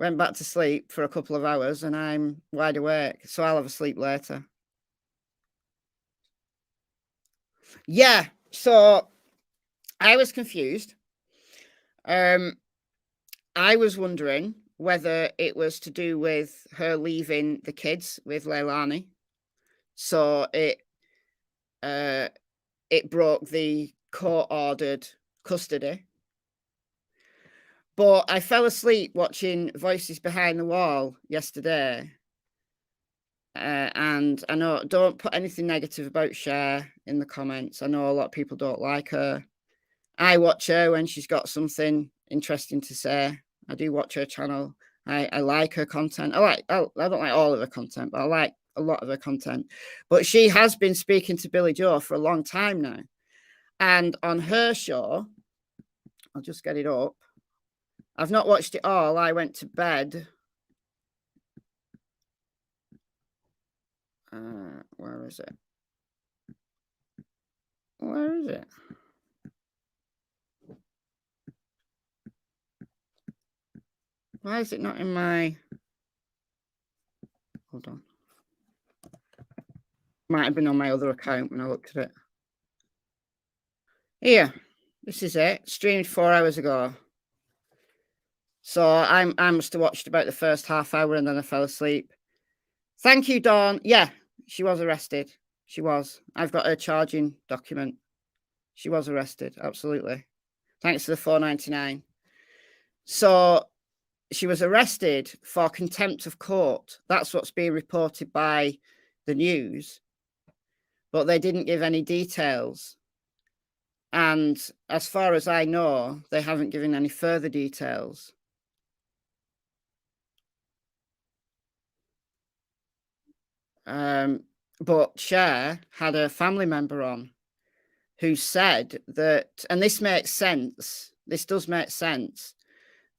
Went back to sleep for a couple of hours, and I'm wide awake. So I'll have a sleep later. Yeah, so I was confused. I was wondering whether it was to do with her leaving the kids with Leilani. So it broke the court-ordered custody. But I fell asleep watching Voices Behind the Wall yesterday. And I know, don't put anything negative about Cher in the comments. I know a lot of people don't like her. I watch her when she's got something interesting to say. I do watch her channel. I like her content. I don't like all of her content, but I like a lot of her content. But she has been speaking to Billie Jo for a long time now. And on her show, I'll just get it up. I've not watched it all. I went to bed. Where is it? Where is it? Why is it not in my... Hold on. Might have been on my other account when I looked at it. Here. This is it. Streamed 4 hours ago. So I must have watched about the first half hour and then I fell asleep. Thank you, Dawn. Yeah, she was arrested. She was. I've got her charging document. She was arrested. Absolutely. Thanks to the $4.99. So she was arrested for contempt of court. That's what's being reported by the news. But they didn't give any details. And as far as I know, they haven't given any further details. But Cher had a family member on who said that, and this makes sense, this does make sense,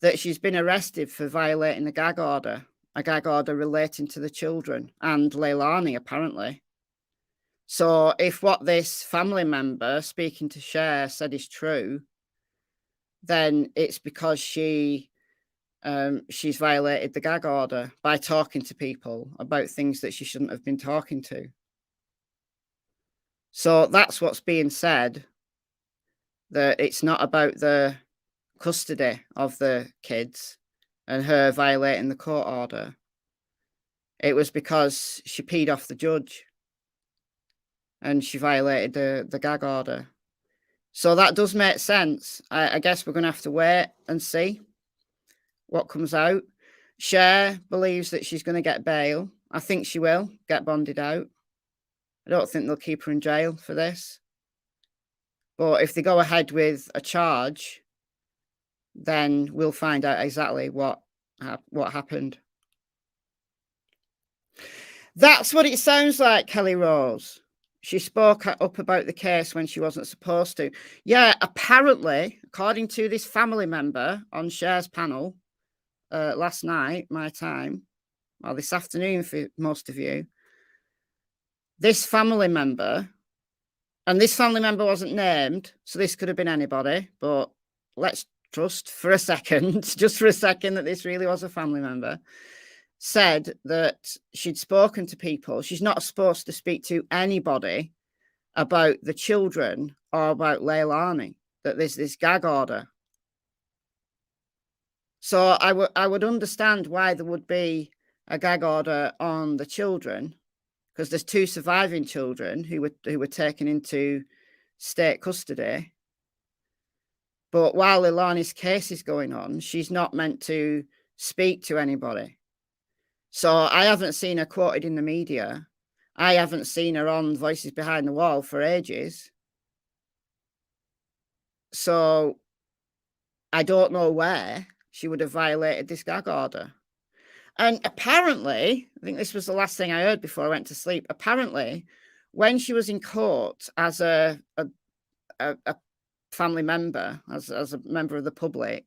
that she's been arrested for violating the gag order, a gag order relating to the children and Leilani, apparently. So if what this family member speaking to Cher said is true, then it's because she's violated the gag order by talking to people about things that she shouldn't have been talking to. So that's what's being said, that it's not about the custody of the kids and her violating the court order. It was because she peed off the judge and she violated the gag order. So that does make sense. I guess we're going to have to wait and see what comes out. Cher believes that she's going to get bail. I think she will get bonded out. I don't think they'll keep her in jail for this. But if they go ahead with a charge, then we'll find out exactly what happened. That's what it sounds like, Kelly Rose. She spoke up about the case when she wasn't supposed to. Yeah, apparently, according to this family member on Cher's panel last night, my time, or this afternoon for most of you, this family member, and this family member wasn't named, so this could have been anybody, but let's trust for a second, just for a second, that this really was a family member, said that she'd spoken to people. She's not supposed to speak to anybody about the children or about Leilani, that there's this gag order. So I would understand why there would be a gag order on the children, because there's 2 surviving children who were taken into state custody. But while Leilani's case is going on, she's not meant to speak to anybody. So I haven't seen her quoted in the media. I haven't seen her on Voices Behind the Wall for ages. So I don't know where she would have violated this gag order. And apparently, I think this was the last thing I heard before I went to sleep. Apparently, when she was in court as a family member, as a member of the public,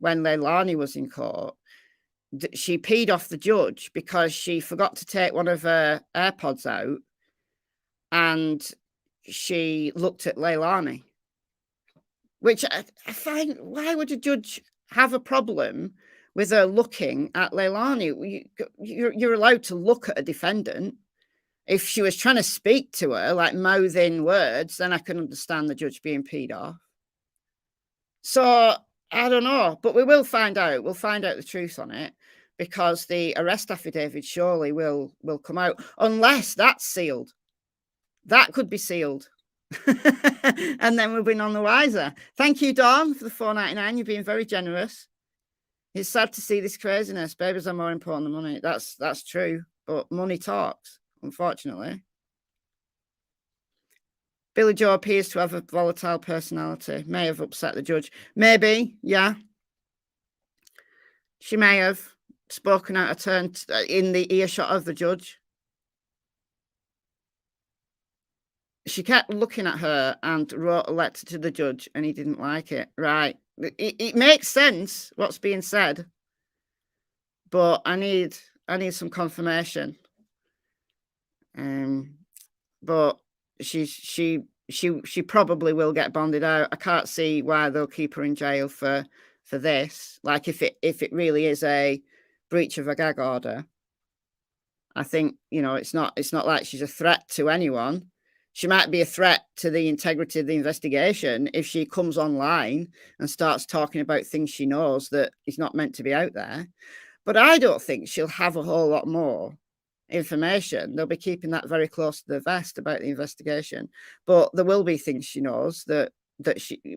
when Leilani was in court, she peed off the judge because she forgot to take one of her AirPods out and she looked at Leilani, which I find, why would a judge have a problem with her looking at Leilani? You're allowed to look at a defendant. If she was trying to speak to her, like mouthing words, then I can understand the judge being peed off. So I don't know, but we will find out. We'll find out the truth on it, because the arrest affidavit surely will come out, unless that's sealed. That could be sealed. And then we'll be none the wiser. Thank you, Dawn, for the $4.99. You've been very generous. It's sad to see this craziness. Babies are more important than money. That's true, but money talks, unfortunately. Billie Jo appears to have a volatile personality. May have upset the judge. Maybe, yeah. She may have spoken out of turn in the earshot of the judge. She kept looking at her and wrote a letter to the judge, and he didn't like it. Right. It makes sense what's being said, but I need some confirmation. But she probably will get bonded out. I can't see why they'll keep her in jail for this. Like, if it really is a breach of a gag order, I think, it's not like she's a threat to anyone. She might be a threat to the integrity of the investigation if she comes online and starts talking about things she knows that is not meant to be out there. But I don't think she'll have a whole lot more information. They'll be keeping that very close to the vest about the investigation. But there will be things she knows that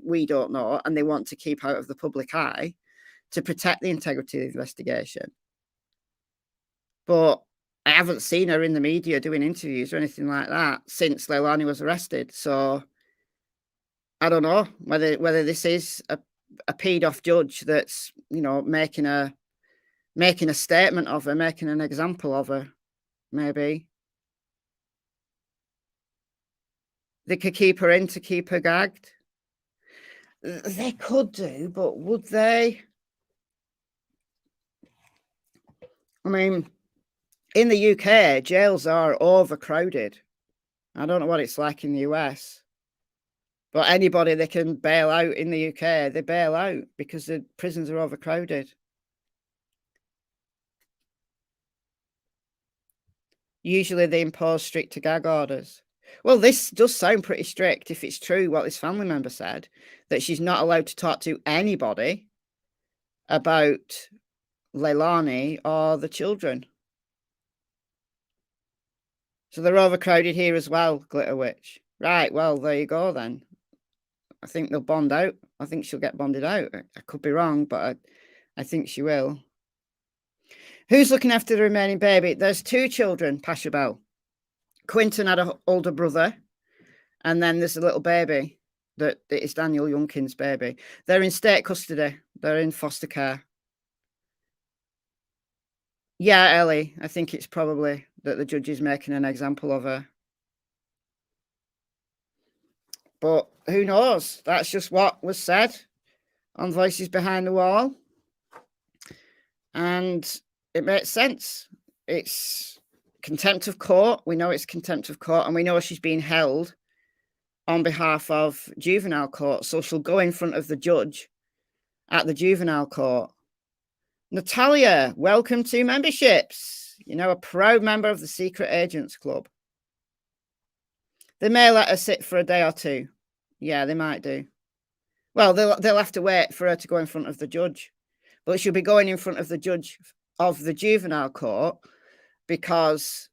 we don't know, and they want to keep out of the public eye to protect the integrity of the investigation. But I haven't seen her in the media doing interviews or anything like that since Leilani was arrested. So I don't know whether this is a peed off judge that's, you know, making a statement of her, making an example of her. Maybe they could keep her in to keep her gagged. They could do, but would they? I mean, in the UK, jails are overcrowded. I don't know what it's like in the US. But anybody they can bail out in the UK, they bail out because the prisons are overcrowded. Usually they impose stricter gag orders. Well, this does sound pretty strict if it's true what this family member said, that she's not allowed to talk to anybody about Leilani or the children. So they're overcrowded here as well, Glitter Witch. Right, well, there you go then. I think they'll bond out. I think she'll get bonded out. I could be wrong, but I think she will. Who's looking after the remaining baby? There's 2 children, Pasha Bell. Quinton had an older brother, and then there's a little baby that is Daniel Youngkin's baby. They're in state custody. They're in foster care. Yeah, Ellie, I think it's probably that the judge is making an example of her. But who knows? That's just what was said on Voices Behind the Wall. And it makes sense. It's contempt of court. We know it's contempt of court, and we know she's being held on behalf of juvenile court. So she'll go in front of the judge at the juvenile court. Natalia, welcome to memberships. You know, a proud member of the Secret Agents Club. They may let her sit for a day or 2. Yeah, they might do. Well, they'll have to wait for her to go in front of the judge. But she'll be going in front of the judge of the juvenile court because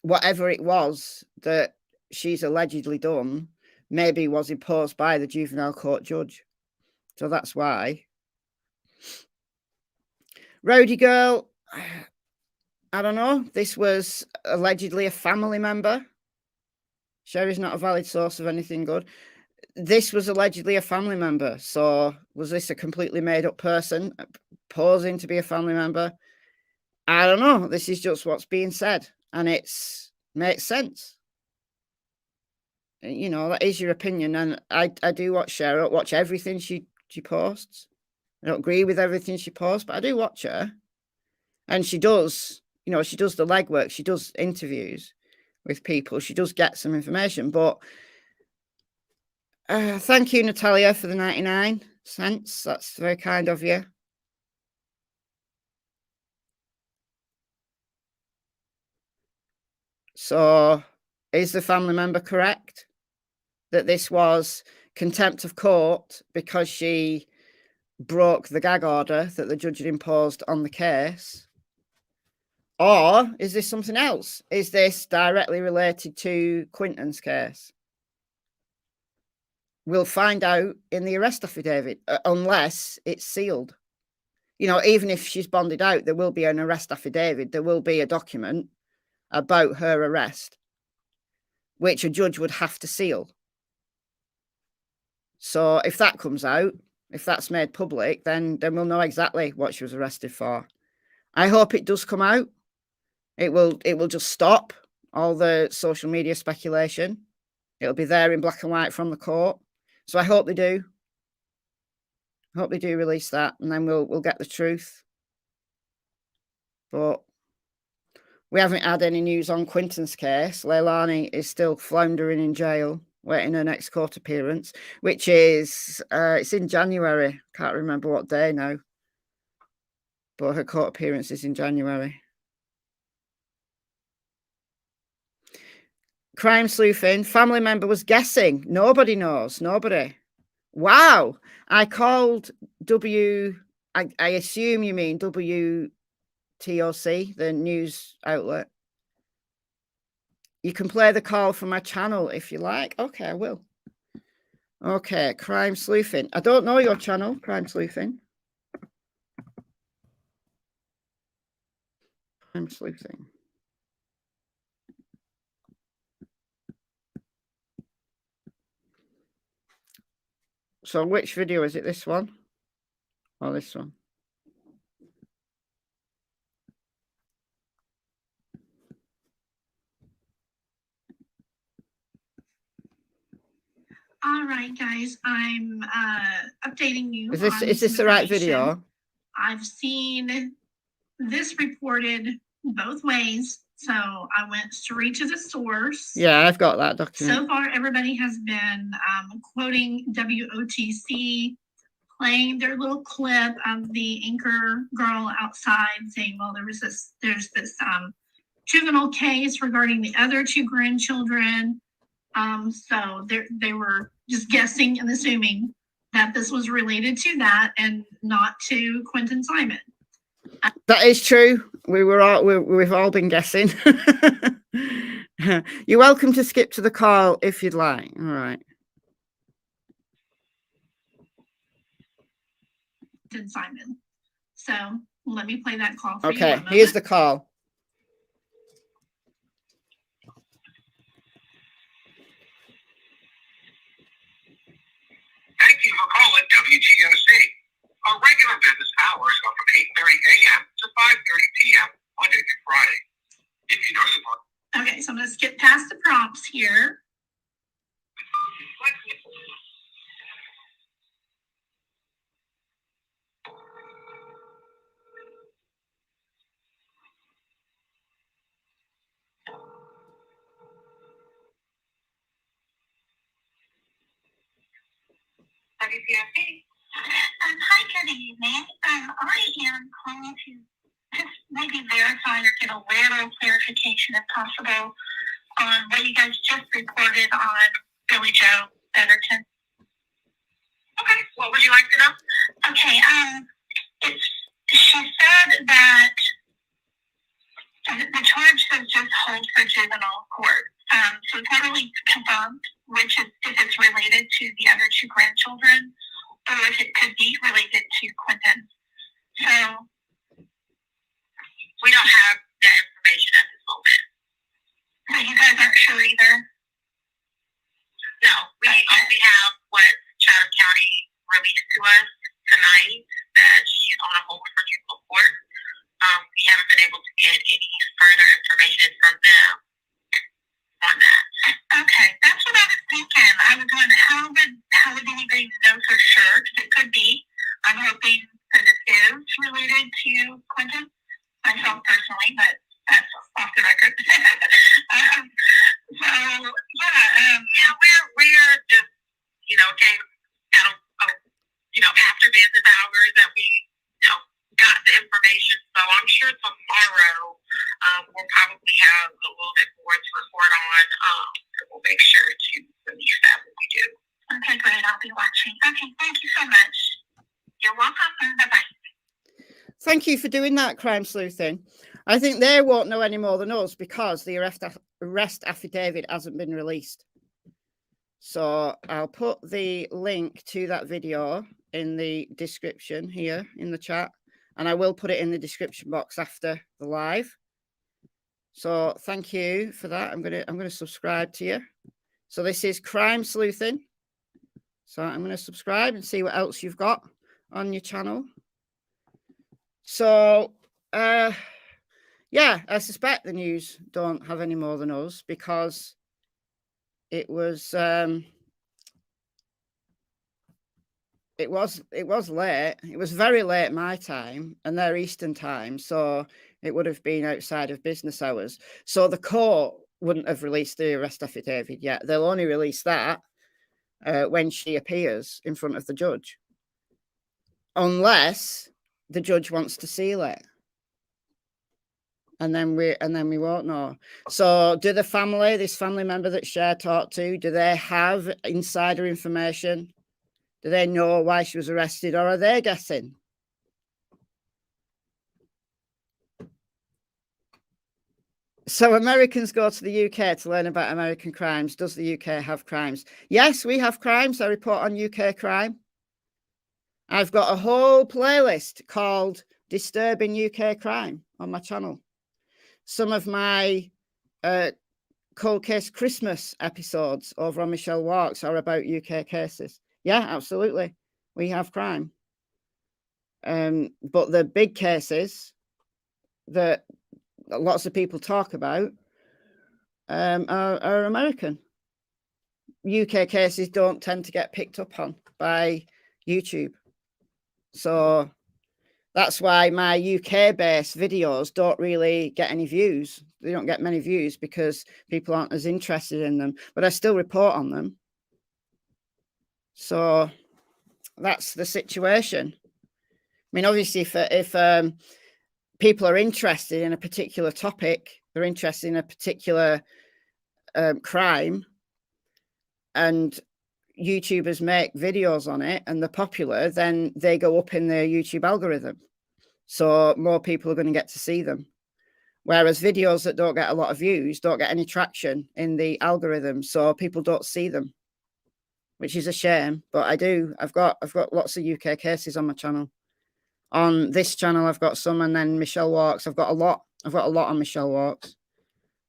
whatever it was that she's allegedly done maybe was imposed by the juvenile court judge. So that's why. Rowdy Girl, I don't know. This was allegedly a family member. Sherry's not a valid source of anything good. This was allegedly a family member. So was this a completely made up person posing to be a family member? I don't know. This is just what's being said, and makes sense. You know, that is your opinion, and I do watch Sherry. I don't watch everything she posts. I don't agree with everything she posts, but I do watch her, and she does. You know, she does the legwork. She does interviews with people. She does get some information, but. Thank you, Natalia, for the 99 cents. That's very kind of you. So, is the family member correct that this was contempt of court because she broke the gag order that the judge had imposed on the case? Or is this something else? Is this directly related to Quinton's case? We'll find out in the arrest affidavit, unless it's sealed. You know, even if she's bonded out, there will be an arrest affidavit. There will be a document about her arrest, which a judge would have to seal. So if that comes out, if that's made public, then we'll know exactly what she was arrested for. I hope it does come out. It will just stop all the social media speculation. It'll be there in black and white from the court. So I hope they do. I hope they do release that, and then we'll get the truth. But we haven't had any news on Quinton's case. Leilani is still floundering in jail, waiting her next court appearance, which is it's in January. Can't remember what day now, but her court appearance is in January. Crime sleuthing. Family member was guessing. Nobody knows. Nobody. Wow. I called I assume you mean WTOC, the news outlet. You can play the call from my channel if you like. Okay, I will. Okay, crime sleuthing. I don't know your channel, crime sleuthing. Crime sleuthing. So which video is it? This one or this one? All right, guys, I'm updating you. Is this the right video? I've seen this reported both ways, so I went straight to the source. Yeah, I've got that document. So far, everybody has been quoting WOTC, playing their little clip of the anchor girl outside saying, well, there's this juvenile case regarding the other two grandchildren. So they were just guessing and assuming that this was related to that and not to Quinton Simon. That is true. We've all been guessing. You're welcome to skip to the call if you'd like. All right. Quinton Simon. So let me play that call for you. Okay, here's the call. Thank you for calling WTOC. Our regular business hours are from 8:30 a.m. to 5:30 p.m. Monday through Friday. If you know the part. Okay, so I'm going to skip past the prompts here. WTOC. Hi, good evening. I am calling to just maybe verify or get a little clarification, if possible, on what you guys just reported on Billie Jo Betterton. Okay, what would you like to know? Okay, she said that the charge says just hold for juvenile court. So it's not really confirmed which is if it's related to the other two grandchildren or if it could be related to Quinton. So we don't have that information at this moment. So you guys aren't sure either? No, we only have what Chatham County released to us tonight, that she's on a hold for juvenile court. We haven't been able to get any further information from them on that. Okay, that's what I was thinking. I was wondering how would anybody know for sure? Because it could be. I'm hoping that it is related to Quinton, myself personally, but that's off the record. So yeah, we're just came out of after business hours that we got the information. So I'm sure tomorrow we'll probably have a little bit more to report on. We'll make sure to release that when we do. Okay, great. I'll be watching. Okay, thank you so much. You're welcome. Bye-bye. Thank you for doing that, crime sleuthing. I think they won't know any more than us because the arrest affidavit hasn't been released. So I'll put the link to that video in the description here in the chat, and I will put it in the description box after the live. So thank you for that. I'm gonna subscribe to you. So this is crime sleuthing. So I'm gonna subscribe and see what else you've got on your channel. So yeah, I suspect the news don't have any more than us because it was late. It was very late my time and their Eastern time, so it would have been outside of business hours. So the court wouldn't have released the arrest affidavit yet. They'll only release that when she appears in front of the judge, unless the judge wants to seal it. and then we won't know. So do the family, this family member that Cher talked to, do they have insider information? Do they know why she was arrested, or are they guessing? So Americans go to the UK to learn about American crimes. Does the UK have crimes? Yes, we have crimes. I report on UK crime. I've got a whole playlist called Disturbing UK Crime on my channel. Some of my Cold Case Christmas episodes over on Michelle Walks are about UK cases. Yeah, absolutely. We have crime. But the big cases that lots of people talk about are American. UK cases don't tend to get picked up on by YouTube. So that's why my UK-based videos don't really get any views. They don't get many views because people aren't as interested in them. But I still report on them. So that's the situation. I mean, obviously, if people are interested in a particular topic, they're interested in a particular crime, and YouTubers make videos on it and they're popular, then they go up in the YouTube algorithm. So more people are going to get to see them. Whereas videos that don't get a lot of views don't get any traction in the algorithm. So people don't see them, which is a shame. But I do. I've got lots of UK cases on my channel. On this channel, I've got some, and then Michelle Walks. I've got a lot on Michelle Walks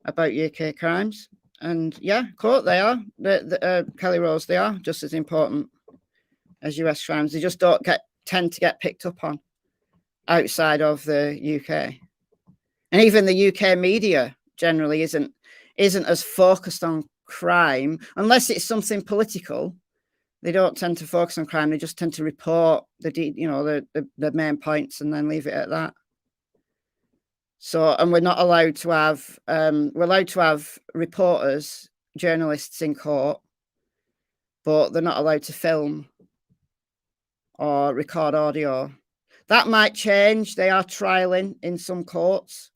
about UK crimes. And yeah, quote, they are. Kelly Rose, they are just as important as US crimes. They just don't tend to get picked up on outside of the UK. And even the UK media generally isn't as focused on crime, unless it's something political. They don't tend to focus on crime. They just tend to report the main points and then leave it at that. So, and we're not allowed to have, we're allowed to have reporters, journalists in court, but they're not allowed to film or record audio. That might change. They are trialing in some courts.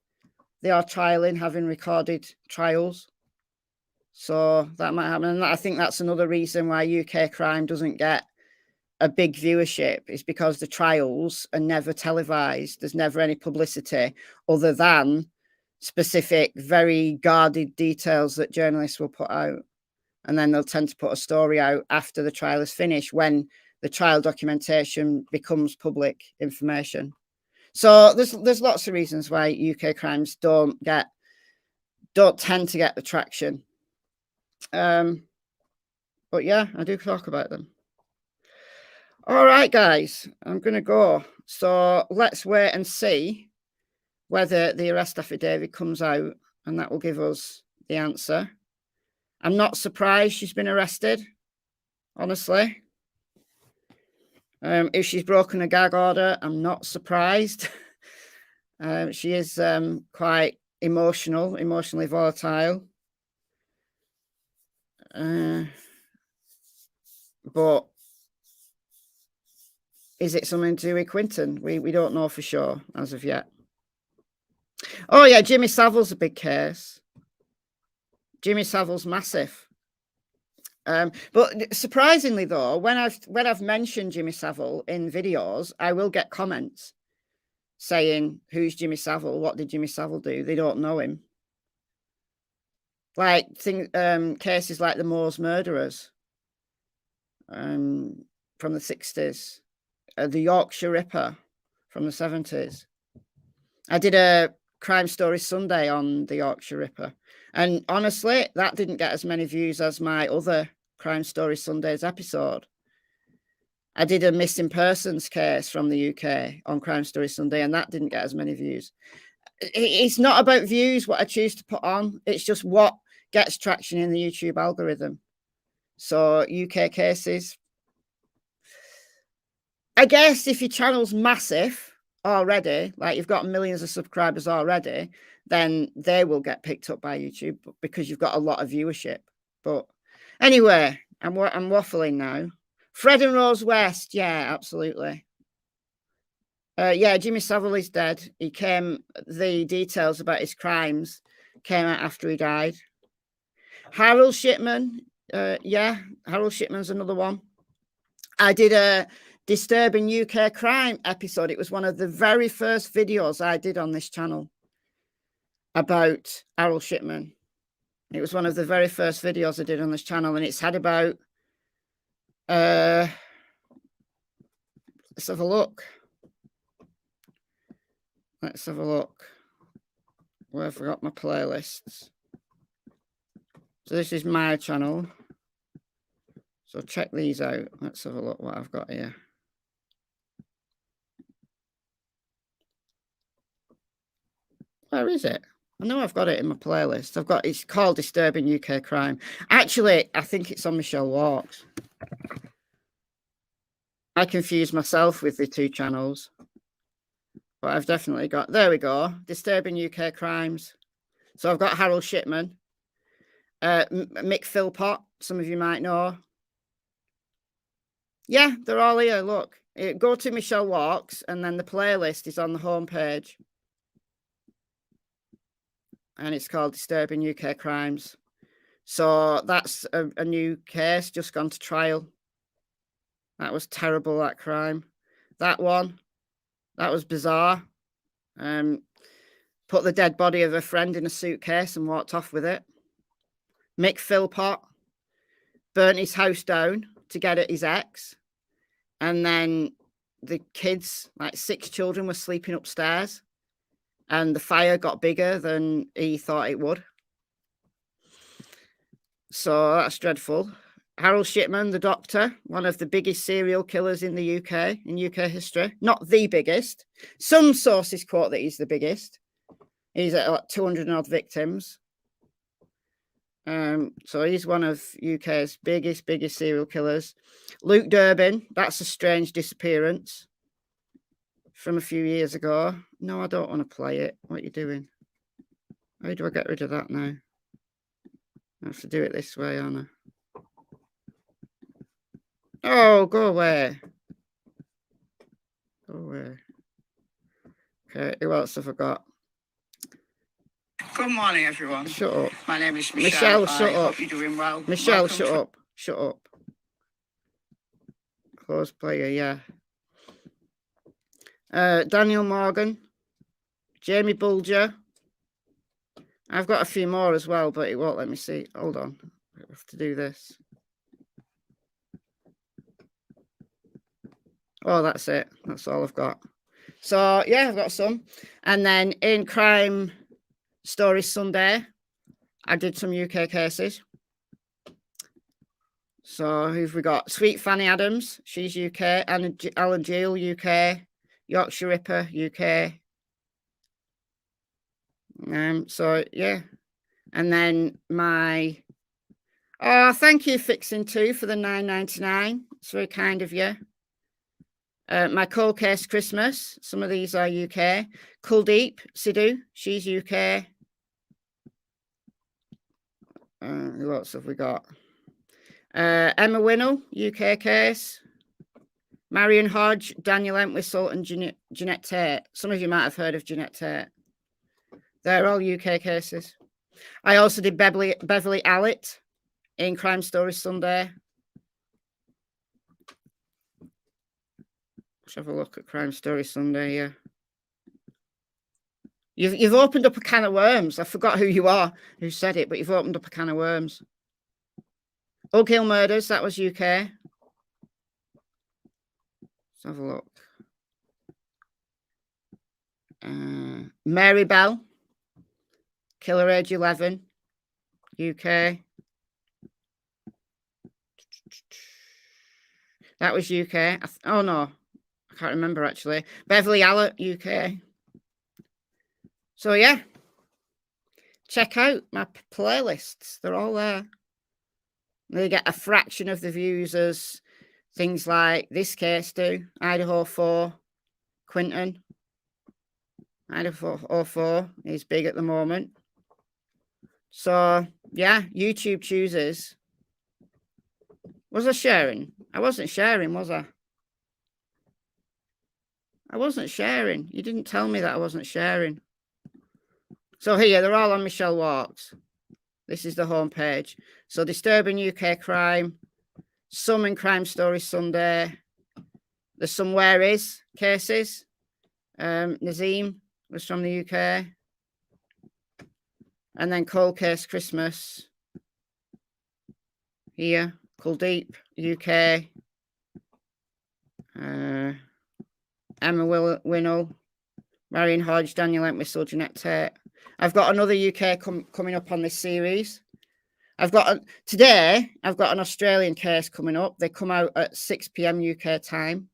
They are trialing having recorded trials. So that might happen. And I think that's another reason why UK crime doesn't get a big viewership, is because the trials are never televised. There's never any publicity other than specific, very guarded details that journalists will put out. And then they'll tend to put a story out after the trial is finished, when the trial documentation becomes public information. So there's lots of reasons why UK crimes don't tend to get the traction. But yeah, I do talk about them. All right, guys, I'm going to go. So let's wait and see whether the arrest affidavit comes out, and that will give us the answer. I'm not surprised she's been arrested, honestly. If she's broken a gag order, I'm not surprised. She is quite emotionally volatile. But is it something to do with Quinton? We don't know for sure as of yet. Oh yeah, Jimmy Savile's a big case. Jimmy Savile's massive. But surprisingly though, when I've mentioned Jimmy Savile in videos, I will get comments saying, who's Jimmy Savile? What did Jimmy Savile do? They don't know him. Like cases like the Moors murderers from the 60s. The Yorkshire Ripper from the 70s. I did a Crime Story Sunday on the Yorkshire Ripper. And honestly, that didn't get as many views as my other Crime Story Sundays episode. I did a missing persons case from the UK on Crime Story Sunday, and that didn't get as many views. It's not about views, what I choose to put on. It's just what gets traction in the YouTube algorithm. So UK cases, I guess if your channel's massive already, like you've got millions of subscribers already, then they will get picked up by YouTube because you've got a lot of viewership. But anyway, I'm waffling now. Fred and Rose West, yeah, absolutely. Yeah, Jimmy Savile is dead. The details about his crimes came out after he died. Harold Shipman. Yeah, Harold Shipman's another one. I did a disturbing UK crime episode. It was one of the very first videos I did on this channel about Harold Shipman. It was one of the very first videos I did on this channel, and it's had about, let's have a look. Let's have a look. Where have I got my playlists? So this is my channel. So check these out. Let's have a look what I've got here. Where is it? I know I've got it in my playlist. It's called Disturbing UK Crime. Actually, I think it's on Michelle Walks. I confuse myself with the two channels. But I've definitely got, there we go, Disturbing UK Crimes. So I've got Harold Shipman. Mick Philpott, some of you might know. Yeah, they're all here, look. Go to Michelle Walks, and then the playlist is on the homepage. And it's called Disturbing UK Crimes. So that's a new case, just gone to trial. That was terrible, that crime. That one, that was bizarre. Put the dead body of a friend in a suitcase and walked off with it. Mick Philpott burnt his house down to get at his ex. And then the kids, like 6 children, were sleeping upstairs. And the fire got bigger than he thought it would. So that's dreadful. Harold Shipman, the doctor, one of the biggest serial killers in the UK, in UK history. Not the biggest. Some sources quote that he's the biggest. He's at like 200 and odd victims. So he's one of UK's biggest serial killers. Luke Durbin, that's a strange disappearance from a few years ago. No, I don't want to play it. What are you doing? How do I get rid of that now? I have to do it this way, Anna. Oh, go away. Go away. Okay, who else have I got? Good morning, everyone. Shut up. My name is Michelle. Shut up. Hope you're doing well. Michelle, Welcome shut up. Shut up. Close player, yeah. Daniel Morgan. Jamie Bulger. I've got a few more as well, but it won't let me see. Hold on. I have to do this. Oh, that's it. That's all I've got. So, yeah, I've got some. And then in Crime Stories Sunday, I did some UK cases. So, who've we got? Sweet Fanny Adams, she's UK. Alan Gill, UK. Yorkshire Ripper, UK. So, yeah. And then my... Oh, thank you, Fixing 2, for the $9.99. It's very kind of you. My Cold Case Christmas. Some of these are UK. Kuldeep Sidhu. She's UK. Who else have we got? Emma Winnell, UK case. Marion Hodge, Daniel Entwistle, and Jeanette Tate. Some of you might have heard of Jeanette Tate. They're all UK cases. I also did Beverly Allett in Crime Stories Sunday. Let's have a look at Crime Story Sunday here. You've opened up a can of worms. I forgot who you are, who said it, but you've opened up a can of worms. Oak Hill Murders, that was UK. Let's have a look. Mary Bell, Killer Age 11, UK. That was UK. Oh, no. I can't remember, actually. Beverly Allett, UK. So, yeah. Check out my playlists. They're all there. They get a fraction of the views as things like this case do. Idaho 4, Quinton. Idaho 4 is big at the moment. So, yeah, YouTube chooses. Was I sharing? I wasn't sharing, was I? I wasn't sharing. You didn't tell me that I wasn't sharing. So here, they're all on Michelle Walks. This is the homepage. So Disturbing UK Crime, some in Crime Story Sunday. There's some where is cases. Nazim was from the UK. And then Cold Case Christmas. Here, Kuldeep, UK. Emma Winnell, Marion Hodge, Daniel Entwistle, Jeanette Tate. I've got another UK coming up on this series. Today, I've got an Australian case coming up. They come out at 6 p.m. UK time.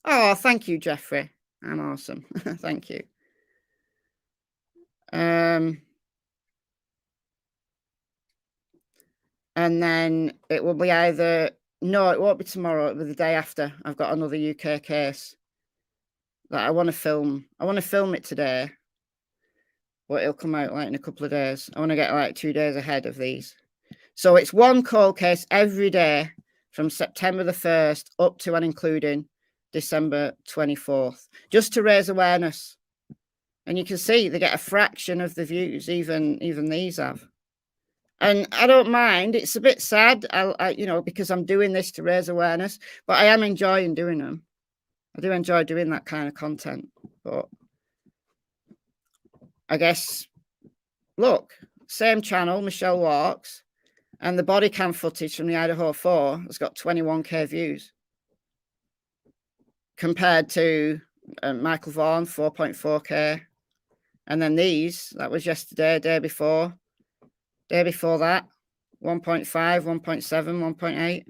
Oh, thank you, Jeffrey. I'm awesome. Thank you. And then it will be either... No, it won't be tomorrow. It'll be the day after. I've got another UK case that I want to film. I want to film it today, but it'll come out like in a couple of days. I want to get like 2 days ahead of these. So it's one cold case every day from September the 1st up to and including December 24th, just to raise awareness. And you can see they get a fraction of the views, even these have. And I don't mind. It's a bit sad, because I'm doing this to raise awareness, but I am enjoying doing them. I do enjoy doing that kind of content. But I guess, look, same channel, Michelle Walks, and the body cam footage from the Idaho 4 has got 21k views compared to Michael Vaughan, 4.4k. And then these, that was yesterday, day before that, 1.5, 1.7, 1.8.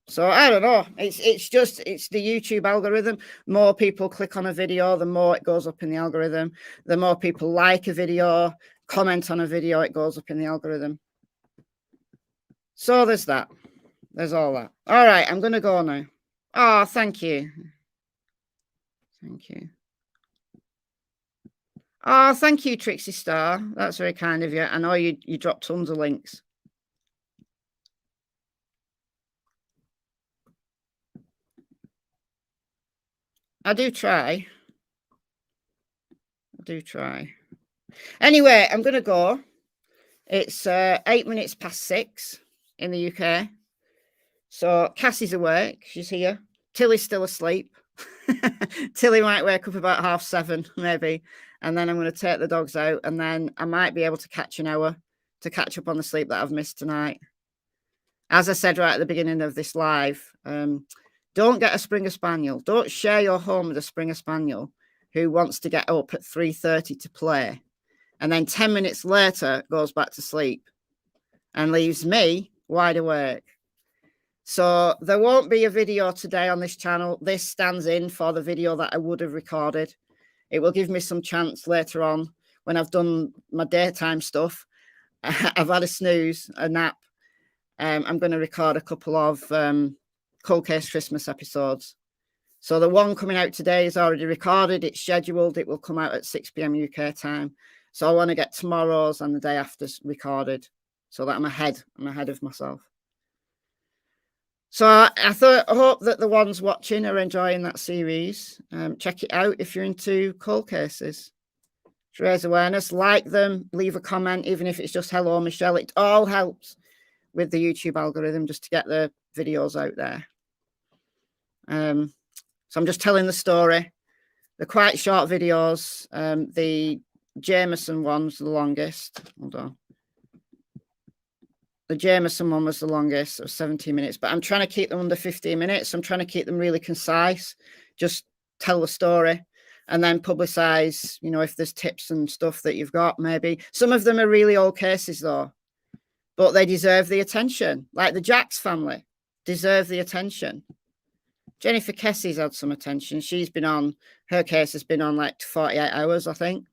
So I don't know. It's the YouTube algorithm. More people click on a video, the more it goes up in the algorithm. The more people like a video, comment on a video, it goes up in the algorithm. So there's that. There's all that. All right, I'm going to go now. Oh, thank you. Thank you. Oh, thank you, Trixie Star. That's very kind of you. I know you dropped tons of links. I do try. Anyway, I'm going to go. It's 8 minutes past 6 in the UK. So Cassie's awake. She's here. Tilly's still asleep. Tilly might wake up about 7:30, maybe. And then I'm going to take the dogs out. And then I might be able to catch an hour to catch up on the sleep that I've missed tonight. As I said right at the beginning of this live, don't get a Springer Spaniel. Don't share your home with a Springer Spaniel who wants to get up at 3:30 to play. And then 10 minutes later goes back to sleep and leaves me wide awake. So there won't be a video today on this channel. This stands in for the video that I would have recorded. It will give me some chance later on when I've done my daytime stuff. I've had a snooze, a nap. I'm going to record a couple of Cold Case Christmas episodes. So the one coming out today is already recorded. It's scheduled. It will come out at 6 p.m. UK time. So I want to get tomorrow's and the day after's recorded so that I'm ahead of myself. So I hope that the ones watching are enjoying that series. Check it out if you're into cold cases. To raise awareness, like them, leave a comment, even if it's just hello, Michelle. It all helps with the YouTube algorithm just to get the videos out there. So I'm just telling the story. They're quite short videos. The Jameson one's the longest. Hold on. The Jameson one was the longest, it was 17 minutes, but I'm trying to keep them under 15 minutes. I'm trying to keep them really concise, just tell the story and then publicize, if there's tips and stuff that you've got, maybe. Some of them are really old cases though, but they deserve the attention. Like the Jacks family deserve the attention. Jennifer Kessie's had some attention. She's been on, her case has been on like 48 hours, I think.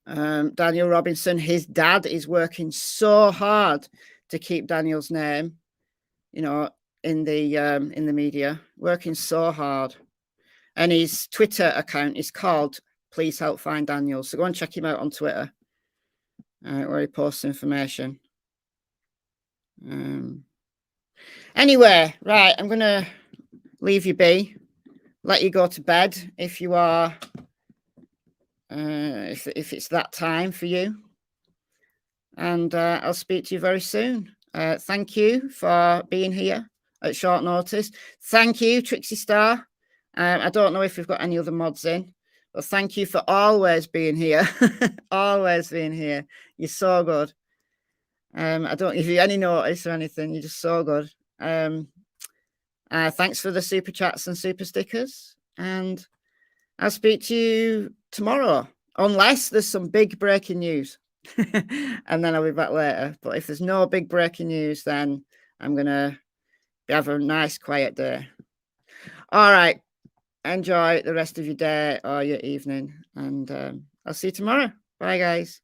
Daniel Robinson, his dad is working so hard to keep Daniel's name, in the media, working so hard. And his Twitter account is called Please Help Find Daniel. So go and check him out on Twitter, where he posts information. Anyway, right, I'm going to leave you be, let you go to bed if you are, if it's that time for you. And I'll speak to you very soon. Thank you for being here at short notice. Thank you, Trixie Star. I don't know if we've got any other mods in, but thank you for always being here. Always being here. You're so good. I don't give you any notice or anything. You're just so good. Thanks for the super chats and super stickers. And I'll speak to you tomorrow, unless there's some big breaking news. And then I'll be back later. But if there's no big breaking news, then I'm going to have a nice quiet day. All right. Enjoy the rest of your day or your evening. And I'll see you tomorrow. Bye, guys.